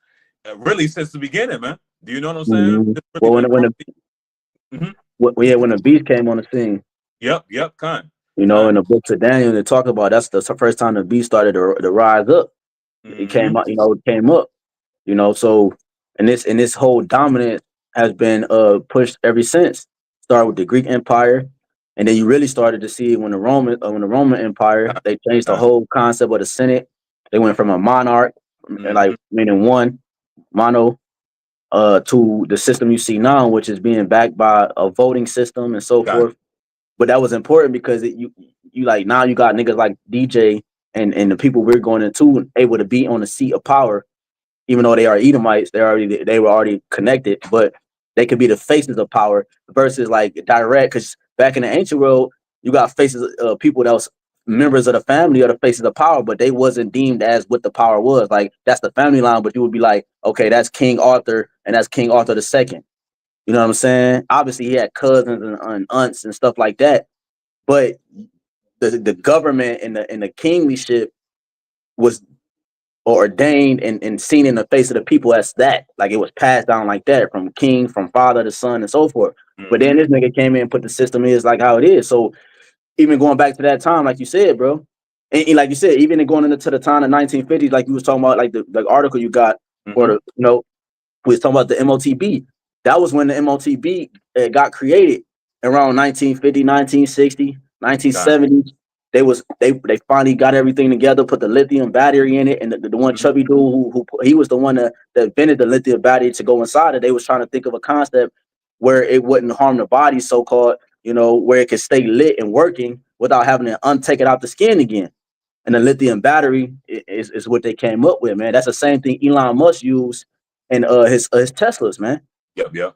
really since the beginning, man. Do you know what I'm saying? Well, when the beast came on the scene. Yep, kind. In the books of Daniel, they talk about that's the first time the beast started to rise up. It came up, it came up. So and this whole dominance has been pushed ever since. Started with the Greek Empire, and then you really started to see it when the Roman Empire, they changed the whole concept of the Senate. They went from a monarch, like meaning one mono, to the system you see now, which is being backed by a voting system and so forth. But that was important because you like now you got niggas like DJ and the people we're going into able to be on the seat of power, even though they are Edomites, they were already connected, but they could be the faces of power versus like direct. Because back in the ancient world, you got faces of people that was members of the family or the faces of power, but they wasn't deemed as what the power was. Like that's the family line, but you would be like, okay, that's King Arthur and that's King Arthur II. You know what I'm saying? Obviously, he had cousins and aunts and stuff like that, but the government and the kinglyship was ordained and seen in the face of the people as that. Like it was passed down like that from king, from father to son, and so forth. But then this nigga came in and put the system is like how it is. So even going back to that time, like you said, bro, and like you said, even going into the time of 1950s, like you was talking about, like the article you got, or we was talking about the MOTB. That was when the MOTB got created around 1950, 1960, 1970s. They finally got everything together, put the lithium battery in it, and the one chubby dude who he was the one that invented the lithium battery to go inside it. They was trying to think of a concept where it wouldn't harm the body, so called, where it could stay lit and working without having to untake it out the skin again. And the lithium battery is what they came up with, man. That's the same thing Elon Musk used in his Teslas, man. Yep.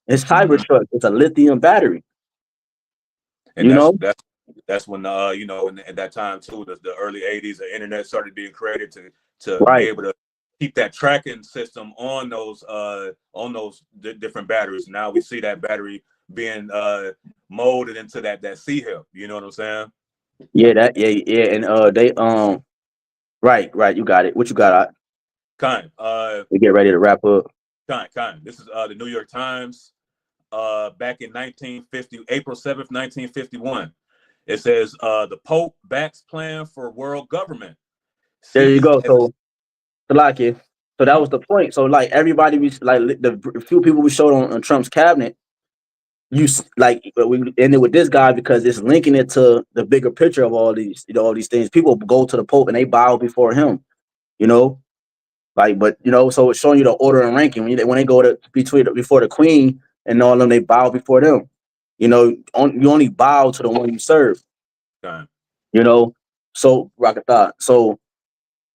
His Cybertruck is a lithium battery. And that's when in that time too, the early 80s, the internet started being created to be able to keep that tracking system on those different batteries. Now we see that battery being molded into that C-hip. You know what I'm saying? Yeah, and they right, you got it. What you got? Kind. We get ready to wrap up. Kind. This is the New York Times. Back in 1950, April 7th, 1951. It says the Pope backs plan for world government. There you go. So that was the point. So like everybody, like the few people we showed on Trump's cabinet, we ended with this guy because it's linking it to the bigger picture of all these, all these things. People go to the Pope and they bow before him, so it's showing you the order and ranking when they go to before the Queen and all of them, they bow before them. You only bow to the one you serve. Okay. So Rawchaa. So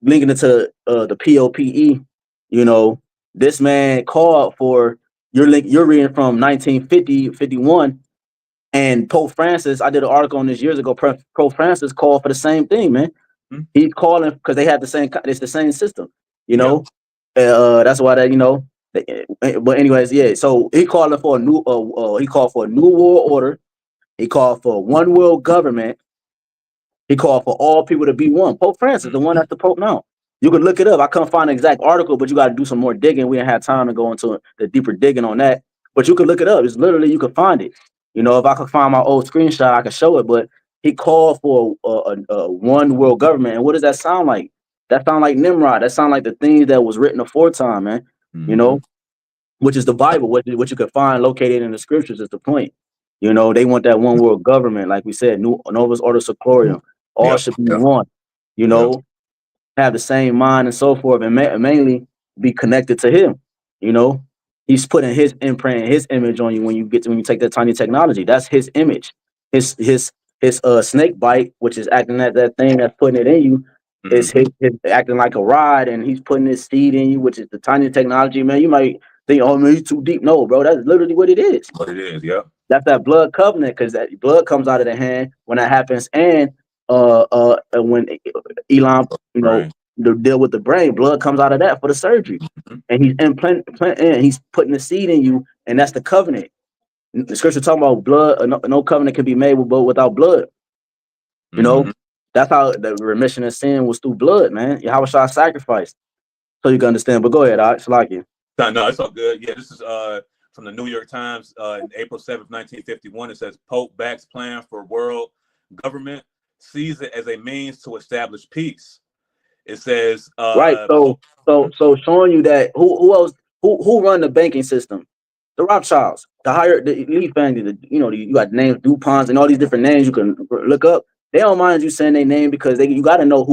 linking it to the POPE, You know, this man called for you're reading from 1950, 51, and Pope Francis. I did an article on this years ago. Pope Francis called for the same thing, man. He's calling because they have the same. It's the same system, you Yeah. know. That's why that but anyways, yeah. So he calling for a new. He called for a new world order. He called for one world government. He called for all people to be one. Pope Francis, the one that's the Pope now. You can look it up. I couldn't find an exact article, but you got to do some more digging. We didn't have time to go into the deeper digging on that. But you can look it up. It's literally, you can find it. You know, if I could find my old screenshot, I could show it. But he called for a one world government. And what does that sound like? That sound like Nimrod. That sound like the things that was written aforetime, man. You know, which is the Bible, what you can find located in the scriptures is the point. You know, they want that one world government, like we said, new Novus Ordo Seclorum. All Yep. should be Yep. one. You Yep. know, have the same mind and so forth, and mainly be connected to him. You know, he's putting his imprint, his image on you when you take that tiny technology. That's his image. His snake bite, which is acting that thing that's putting it in you, is his acting like a rod, and he's putting his seed in you, which is the tiny technology. Man, you might think, oh man, he's too deep. No, bro, that's literally what it is. What it is, yep. That's that blood covenant, because that blood comes out of the hand when that happens, and when Elon, Right. deal with the brain, blood comes out of that for the surgery, and he's he's putting the seed in you, and that's the covenant. The scripture talking about blood. No covenant can be made without blood. You know, that's how the remission of sin was through blood, man. Yahawashi sacrifice, so you can understand. But go ahead, I like you. No, it's all good. Yeah, this is from the New York Times in April 7th, 1951. It says Pope backs plan for world government, sees it as a means to establish peace. It says Right. So showing you that who else who run the banking system? The Rothschilds, the elite family. You got names DuPonts and all these different names you can look up. They don't mind you saying their name because you got to know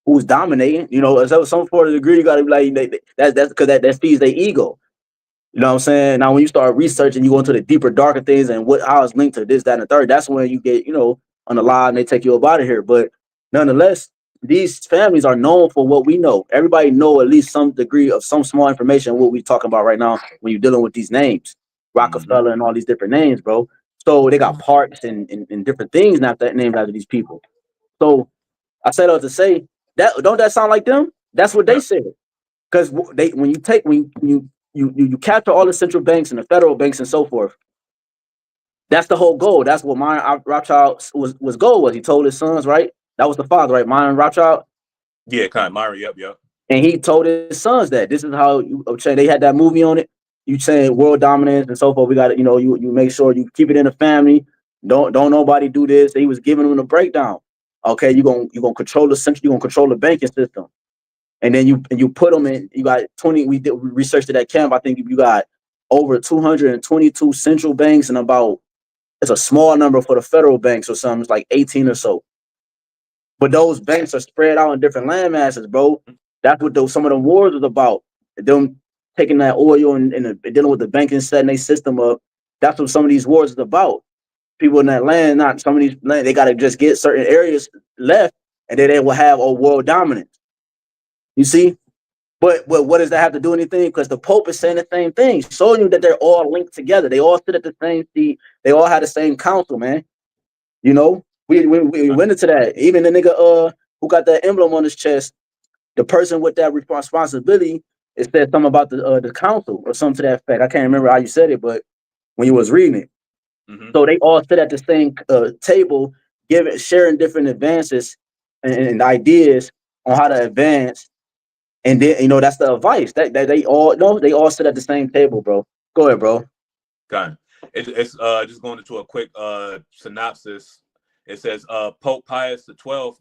who's dominating. You know, so some sort of degree you got to be like that's because that feeds their ego. You know what I'm saying? Now, when you start researching, you go into the deeper, darker things and how it's linked to this, that, and the third. That's when you get, on the line and they take you up out of here. But nonetheless, these families are known for what we know. Everybody know at least some degree of some small information what we're talking about right now when you're dealing with these names, Rockefeller and all these different names, bro. So they got parks and different things named after these people. So I said to say that don't that sound like them? That's what they said. Because when you capture all the central banks and the federal banks and so forth, that's the whole goal. That's what Rothschild was goal was. He told his sons, right? That was the father, right? Myron Rothschild. Yeah, kind of Myron. Yep. And he told his sons that this is how they had that movie on it. You saying world dominance and so forth. We got to, you make sure you keep it in the family. Don't nobody do this. He was giving them the breakdown. Okay, you're gonna control the central. You're gonna control the banking system. And then you put them in. You got 20. We researched it at camp. I think you got over 222 central banks and it's a small number for the federal banks or something. It's like 18 or so. But those banks are spread out in different land masses, bro. That's what some of the wars was about. Them taking that oil and dealing with the banking, setting their system up. That's what some of these wars is about. People in that land, not some of these land, they got to just get certain areas left, and then they will have a world dominance. You see? But what does that have to do anything? Because the Pope is saying the same thing, showing you that they're all linked together. They all sit at the same seat. They all had the same council, man. You know, we went into that. Even the nigga who got that emblem on his chest, the person with that responsibility, it said something about the council or something to that effect. I can't remember how you said it, but when you was reading it. So they all sit at the same table, sharing different advances and ideas on how to advance. And then that's the advice that they all know. They all sit at the same table, bro. Go ahead, bro. Got it. It's just going into a quick synopsis. It says Pope Pius XII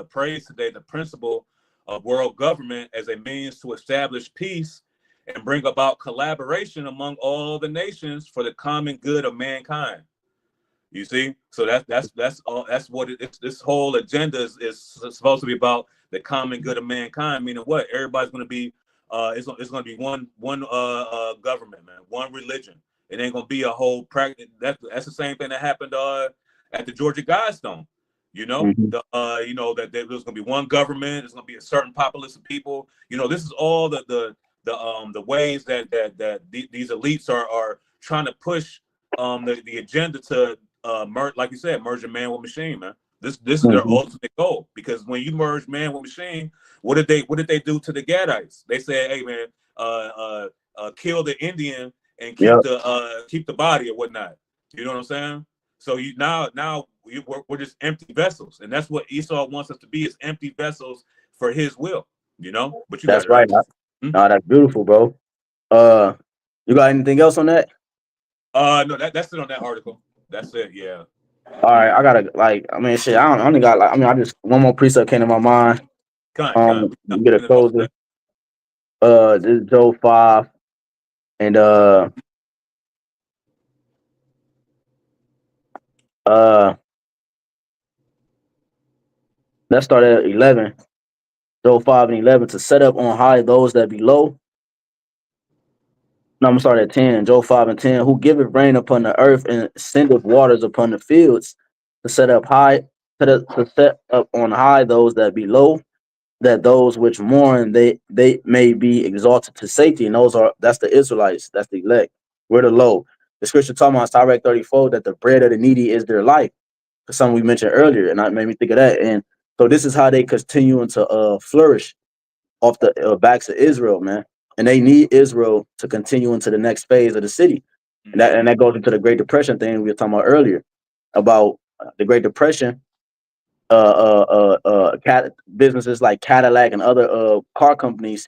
praised today the principle of world government as a means to establish peace and bring about collaboration among all the nations for the common good of mankind. You see, so that's all. That's what this whole agenda is supposed to be about, the common good of mankind. Meaning what? Everybody's going to be it's going to be one government, man, one religion. It ain't going to be a whole practice. That's the same thing that happened at the Georgia Guidestone. You know, Mm-hmm. that there's going to be one government. There's going to be a certain populace of people. You know, this is all the ways that these elites are trying to push the agenda to like you said, merge a man with machine, man. This is their Mm-hmm. ultimate goal, because when you merge man with machine, what did they do to the Gadites? They said, hey man, kill the Indian and Yep. keep the body or whatnot. You know what I'm saying? So we're just empty vessels, and that's what Esau wants us to be, is empty vessels for his will. You know, but you got That's it. right. No, that's beautiful, bro. You got anything else on that? No, that's it on that article. That's it. Yeah. All right, I gotta I mean, shit. I only got I mean, I just one more precept came to my mind. Kind. You get a closer. This is Job 5, and let's start at 11. Job 5 and 11, to set up on high those that be low. No, I'm gonna start at 10. Job 5 and 10. Who giveth rain upon the earth and sendeth waters upon the fields, to set up high, to set up on high those that be low, that those which mourn they may be exalted to safety. And that's the Israelites, that's the elect. We're the low. The scripture talking about Sirach 34 that the bread of the needy is their life. Something we mentioned earlier, and that made me think of that. And so this is how they continue to flourish off the backs of Israel, man. And they need Israel to continue into the next phase of the city. And that goes into the Great Depression thing we were talking about earlier, about the Great Depression. Businesses like Cadillac and other car companies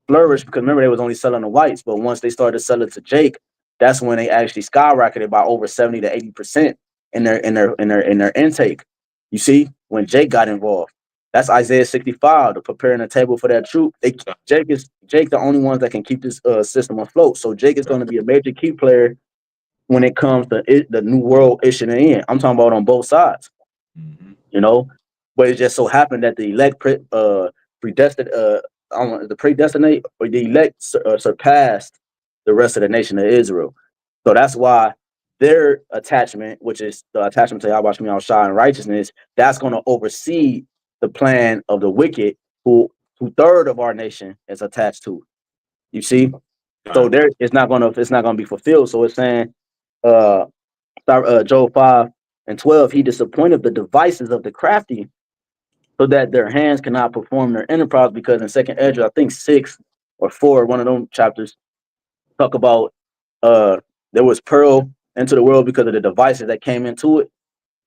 flourished because remember they was only selling the whites, but once they started selling to Jake, that's when they actually skyrocketed by over 70 to 80% in their intake. You see, when Jake got involved, that's Isaiah 65, the preparing a table for that troop. Jake the only ones that can keep this system afloat. So Jake is going to be a major key player when it comes to the new world issuing in. I'm talking about on both sides. You know, but it just so happened that the elect predestined I don't know, the predestinate or the elect surpassed the rest of the nation of Israel. So that's why their attachment, which is the attachment to YAHWASHI and righteousness, that's going to oversee the plan of the wicked, who 2/3 of our nation is attached to. You see, so there it's not gonna be fulfilled. So it's saying, uh, Job 5 and 12, he disappointed the devices of the crafty, so that their hands cannot perform their enterprise. Because in Second Ezra, I think 6 or 4, one of them chapters, talk about there was pearl into the world because of the devices that came into it.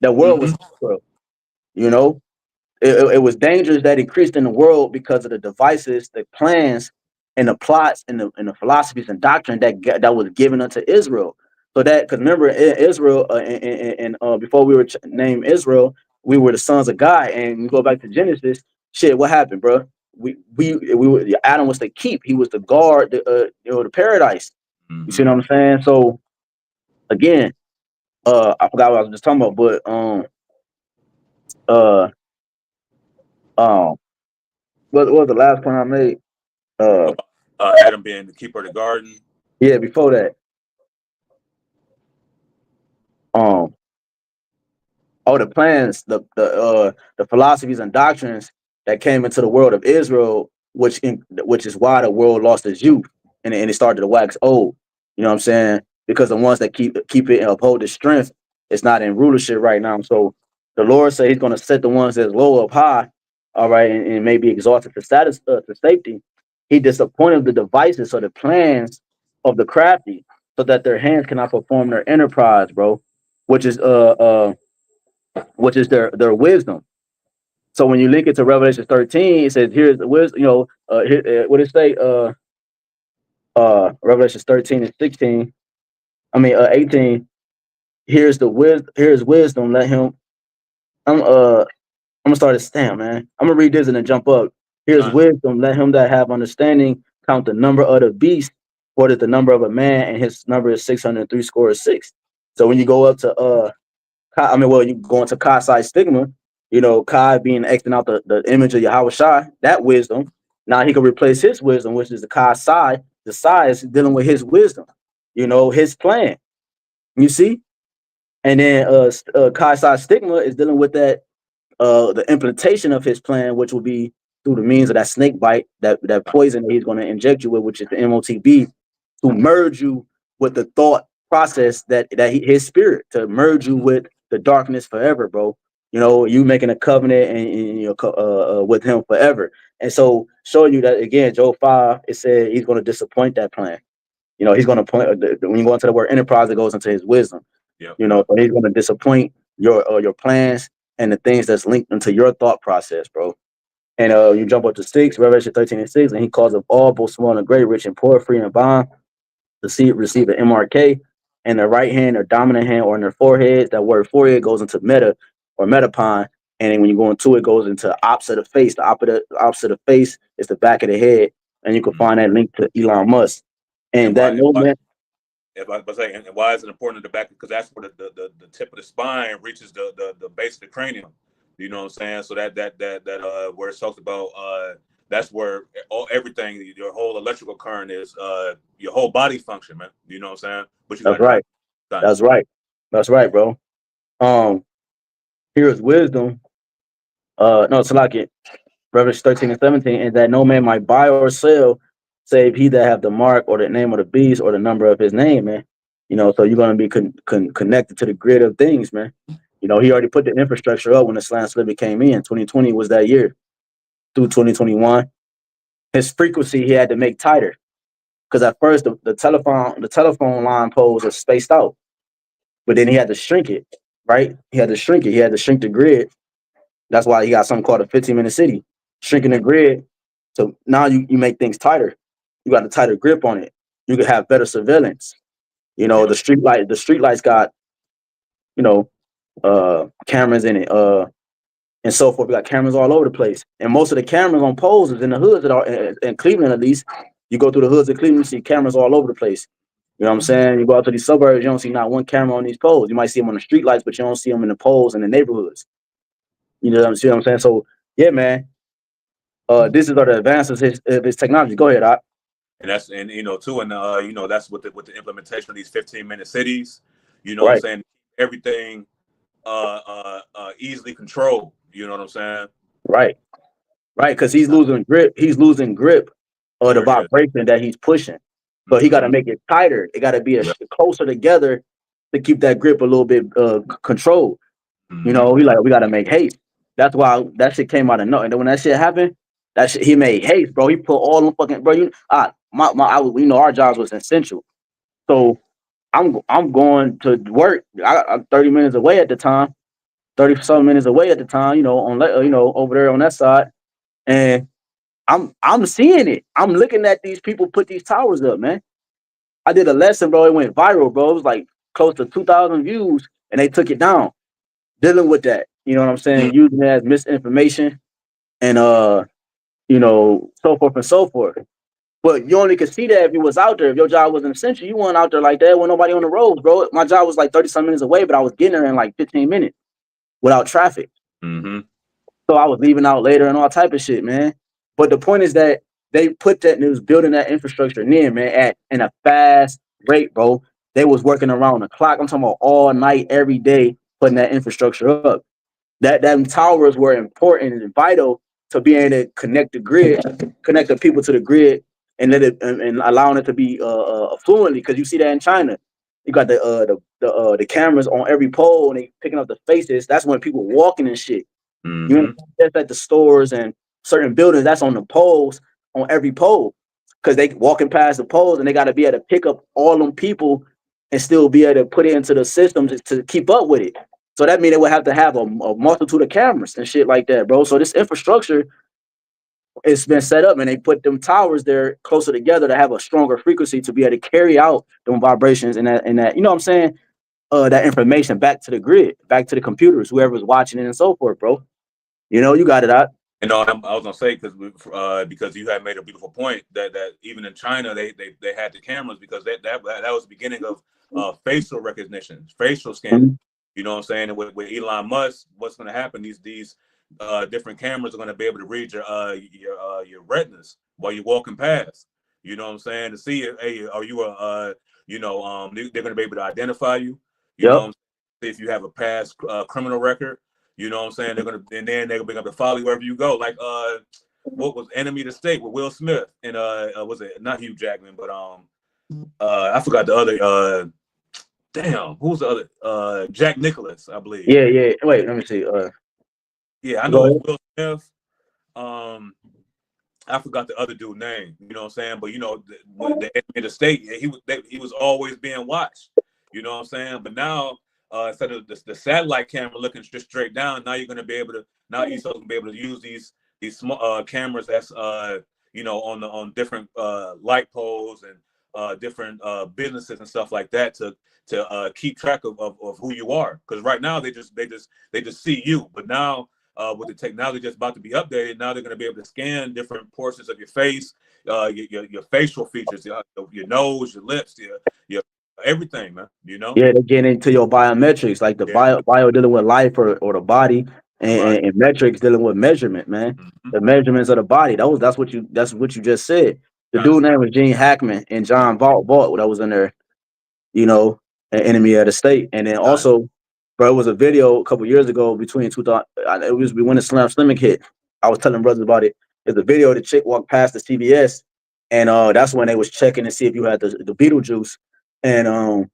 That world was pearl, you know. It was dangerous that increased in the world because of the devices, the plans, and the plots, and the philosophies and doctrine that was given unto Israel. So that, because remember, Israel, and before we were named Israel, we were the sons of God. And you go back to Genesis, shit, what happened, bro? We were, Adam was the keep. He was the guard, the paradise. You see what I'm saying? So again, I forgot what I was just talking about, but uh um what was the last point I made? Adam being the keeper of the garden. Yeah, before that. The plans, the philosophies and doctrines that came into the world of Israel, which is why the world lost its youth, and it started to wax old. You know what I'm saying? Because the ones that keep it and uphold its strength, it's not in rulership right now. So the Lord said He's going to set the ones that's low up high, all right, and may be exalted to status, to safety. He disappointed the devices or the plans of the crafty, so that their hands cannot perform their enterprise, bro. Which is their wisdom. So when you link it to Revelation 13, it says, "Here's the wisdom." What it say? Revelation 13 and 16. I mean, 18. Here's the wisdom. Here's wisdom. Let him. I'm gonna start a stamp, man. I'm gonna read this and then jump up. Here's wisdom. Let him that have understanding count the number of the beast, what is the number of a man, and his number is 603 score is 6. So when you go up to you go into Kai side stigma, Kai being acting out the image of Yahawah, that wisdom. Now he can replace his wisdom, which is the Kai side. The side is dealing with his wisdom, his plan. You see? And then Kai side stigma is dealing with that the implementation of his plan, which will be through the means of that snake bite, that poison that he's going to inject you with, which is the MOTB, to merge you with the thought process his spirit, to merge you with the darkness forever, bro. You know, you making a covenant and you know with him forever. And so showing you that again, Job 5, it said he's going to disappoint that plan. You know, he's going to point when you go into the word enterprise, it goes into his wisdom. Yep. You know, so he's going to disappoint your plans and the things that's linked into your thought process, bro. And you jump up to 6, Revelation 13 and 6, and he calls of all, both small and great, rich and poor, free and bond, to receive an MRK in their right hand or dominant hand or in their forehead. That word forehead goes into meta or metapon. And then when you go into it, goes into opposite of face. The opposite of face is the back of the head. And you can find that link to Elon Musk. And that no man. If I say, and why is it important in the back? Because that's where the tip of the spine reaches the base of the cranium. You know what I'm saying? So that where it talks about that's where everything, your whole electrical current is, your whole body function, man. You know what I'm saying? But That's right. That's right. That's right, bro. Here's wisdom. No, it's like it. Revelation 13 and 17, and that no man might buy or sell, save he that have the mark or the name of the beast or the number of his name, man. You know, so you're going to be connected to the grid of things, man. You know, he already put the infrastructure up when the Slant Sliver came in. 2020 was that year. Through 2021, his frequency he had to make tighter, because at first the telephone line poles are spaced out, but then he had to shrink it, right? He had to shrink it. He had to shrink the grid. That's why he got something called a 15-minute city, shrinking the grid. So now you make things tighter. You got a tighter grip on it. You can have better surveillance. You know, the street lights got, you know, cameras in it, and so forth. We got cameras all over the place. And most of the cameras on poles is in the hoods that are in Cleveland, at least. You go through the hoods of Cleveland, you see cameras all over the place. You know what I'm saying? You go out to these suburbs, you don't see not one camera on these poles. You might see them on the street lights, but you don't see them in the poles in the neighborhoods. You know what I'm saying? So yeah, man. This is the advances of his technology. Go ahead, Doc. And that's, and you know, too, and you know, that's with the implementation of these 15-minute cities. You know Right. what I'm saying? Everything easily controlled. You know what I'm saying? Right. Right, because he's losing grip. He's losing grip of the vibration that he's pushing. So he got to make it tighter. It got to be closer together to keep that grip a little bit controlled. You know, we got to make haste. That's why that shit came out of nowhere. And then when that shit happened, he made haste, bro. He put all them fucking, bro. You know, our jobs was essential. So I'm going to work. I'm 30 minutes away at the time, 30 some minutes away at the time. You know, over there on that side, and I'm seeing it. I'm looking at these people put these towers up, man. I did a lesson, bro. It went viral, bro. It was like close to 2,000 views, and they took it down. Dealing with that, you know what I'm saying? Using it as misinformation, and you know, so forth and so forth. But you only could see that if you was out there. If your job wasn't essential, you weren't out there like that. When nobody on the road, bro. My job was like 30-some minutes away, but I was getting there in like 15 minutes without traffic. So I was leaving out later and all type of shit, man. But the point is that they put that, and it was building that infrastructure in, man, in a fast rate, bro. They was working around the clock. I'm talking about all night, every day, putting that infrastructure up. That them towers were important and vital to be able to connect the grid, connect the people to the grid, and let it and allowing it to be fluently. Because you see that in China, you got the cameras on every pole and they picking up the faces. That's when people walking and shit. You know, that's at the stores and certain buildings. That's on the poles, on every pole, because they walking past the poles and they got to be able to pick up all them people and still be able to put it into the system to keep up with it. So that means they would have to have a multitude of cameras and shit like that, bro. So this infrastructure, it's been set up, and they put them towers there closer together to have a stronger frequency to be able to carry out them vibrations and that, you know what I'm saying? That information back to the grid, back to the computers, whoever's watching it and so forth, bro. You know, you got it out. You know, I was gonna say because you had made a beautiful point that even in China they had the cameras because that was the beginning of facial recognition, facial scanning. You know what I'm saying? And with Elon Musk, what's going to happen? These different cameras are going to be able to read your retinas while you're walking past. You know what I'm saying? To see, hey, are you they're going to be able to identify you. You know what I'm saying? If you have a past criminal record, You know what I'm saying? They're gonna be able to follow you wherever you go. Like what was Enemy of the State with Will Smith and was it not Hugh Jackman, but I forgot the other damn, who's the other Jack Nicholas, I believe. Yeah, yeah. Wait, let me see. Yeah, I know it's Will Smith. I forgot the other dude's name. You know what I'm saying? But you know, with the Enemy of the State, he was always being watched. You know what I'm saying? But now, instead of the satellite camera looking just straight down, now you're gonna be able to use these small cameras that's you know, on different light poles and different businesses and stuff like that to keep track of who you are. Because right now they just see you, but now with the technology that's about to be updated, now they're going to be able to scan different portions of your face, your facial features, your nose, your lips, your everything, man. You know? Yeah, they're getting into your biometrics, like the bio dealing with life or the body, and metrics dealing with measurement, man. Mm-hmm. The measurements of the body. That's what you just said. The dude name was Gene Hackman and John Vault that was in there, you know, an Enemy of the State. And then also, bro, it was a video a couple years ago between 2000. It was when the Slimming hit. I was telling brothers about it. There's a video the chick walked past the CVS, and that's when they was checking to see if you had the Beetlejuice, and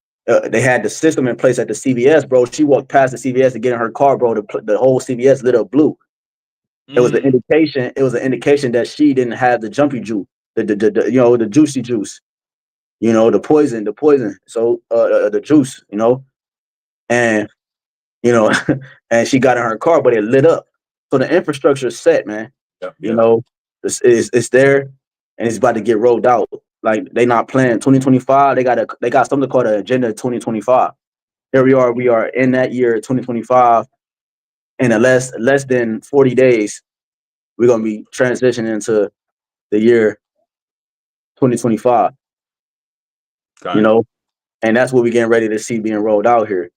they had the system in place at the CVS, bro. She walked past the CVS to get in her car, bro. The whole CVS lit up blue. It was an indication. It was an indication that she didn't have the jumpy juice, the you know, the juicy juice, you know, the poison. So the juice, you know, and you know, and she got in her car, but it lit up. So the infrastructure is set, man. You know, it's there, and it's about to get rolled out. Like they not playing 2025. They got something called an Agenda 2025. Here we are in that year 2025, and in less than 40 days, we're gonna be transitioning into the year 2025. You know, and that's what we're getting ready to see being rolled out here.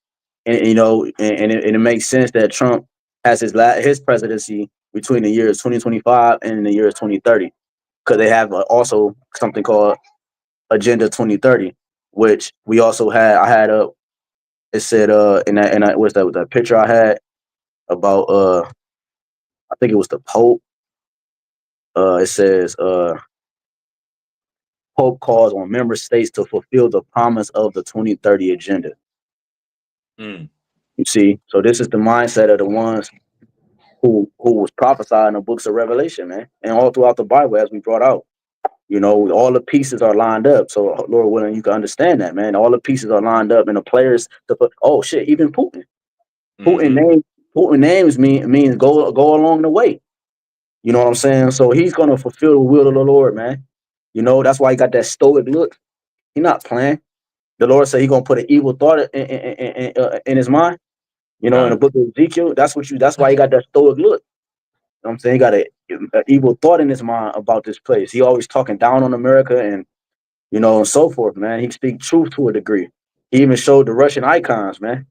And you know, and it makes sense that Trump has his presidency between the years 2025 and the years 2030, because they have also something called Agenda 2030, which we also had. I had up. It said what's that? With that picture I had about I think it was the Pope. It says Pope calls on member states to fulfill the promise of the 2030 agenda. You see, so this is the mindset of the ones who was prophesied in the books of Revelation, man, and all throughout the Bible, as we brought out. You know, all the pieces are lined up. So, Lord willing, you can understand that, man. All the pieces are lined up, and the players. Oh shit, even Putin. Putin names means go along the way. You know what I'm saying? So he's gonna fulfill the will of the Lord, man. You know, that's why he got that stoic look. He's not playing. The Lord said he's gonna put an evil thought in his mind. You know, in the book of Ezekiel, that's why he got that stoic look. You know what I'm saying? He got an evil thought in his mind about this place. He always talking down on America and, you know, and so forth, man. He speak truth to a degree. He even showed the Russian icons, man.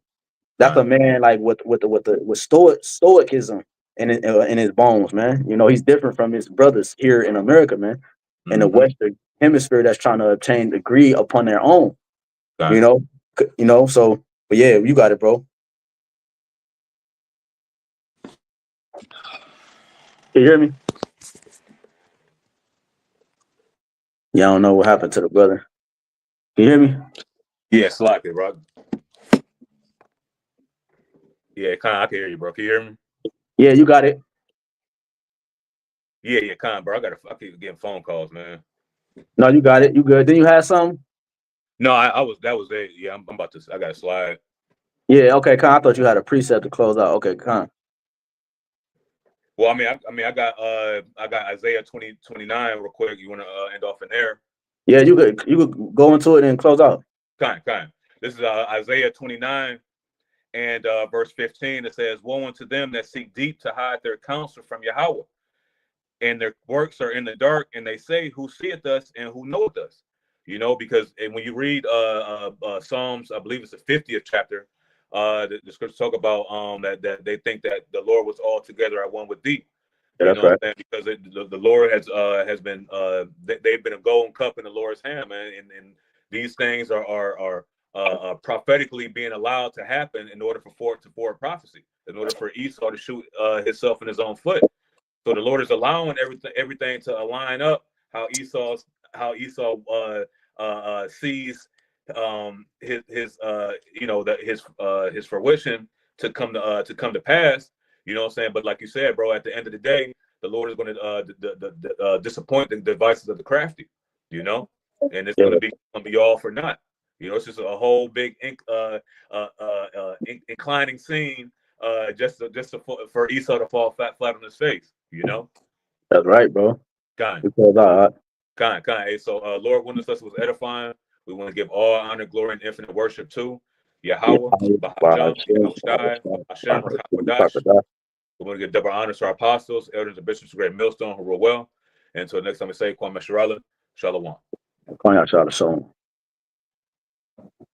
That's a man like with stoicism in his bones, man. You know, he's different from his brothers here in America, man. In the Western hemisphere that's trying to obtain degree upon their own. You know, so but yeah, you got it, bro. Can you hear me? Yeah, I don't know what happened to the brother. Can you hear me? Yeah, slightly, bro. Yeah, I can hear you, bro. Can you hear me? Yeah, you got it. Yeah, bro. I keep getting phone calls, man. No, you got it. You good. Then you had something? No, that was it. Yeah, I'm about to. I got to slide. Yeah, okay, Con. I thought you had a preset to close out. Okay, Con. Well, I got Isaiah 20:29 real quick. You want to end off in there? Yeah, you could go into it and close out. Kind. This is Isaiah 29 and verse 15. It says, "Woe unto them that seek deep to hide their counsel from Yahawah, and their works are in the dark, and they say, who seeth us and who knoweth us?" You know, because when you read Psalms, I believe it's the 50th chapter, the scriptures talk about that they think that the Lord was all together at one with thee. Yeah, that's right. Because the Lord has been they've been a golden cup in the Lord's hand, man, and these things are prophetically being allowed to happen in order for forward prophecy, in order for Esau to shoot himself in his own foot. So the Lord is allowing everything to align up how Esau sees his fruition to come to pass. You know what I'm saying? But like you said, bro, at the end of the day, the Lord is going to disappoint the devices of the crafty. You know, and it's going to be all for naught. You know, it's just a whole big inclining scene, just for Esau to fall flat on his face. You know, that's right, bro. Kind. Hey, so Lord, when this lesson was edifying, we want to give all honor, glory, and infinite worship to Yahawah, BAHASHAM, HAQADASH. We want to give double honor to our apostles, elders, and bishops of Great Millstone who rule well. And until next time we say, Kwame Shalom. Shalom.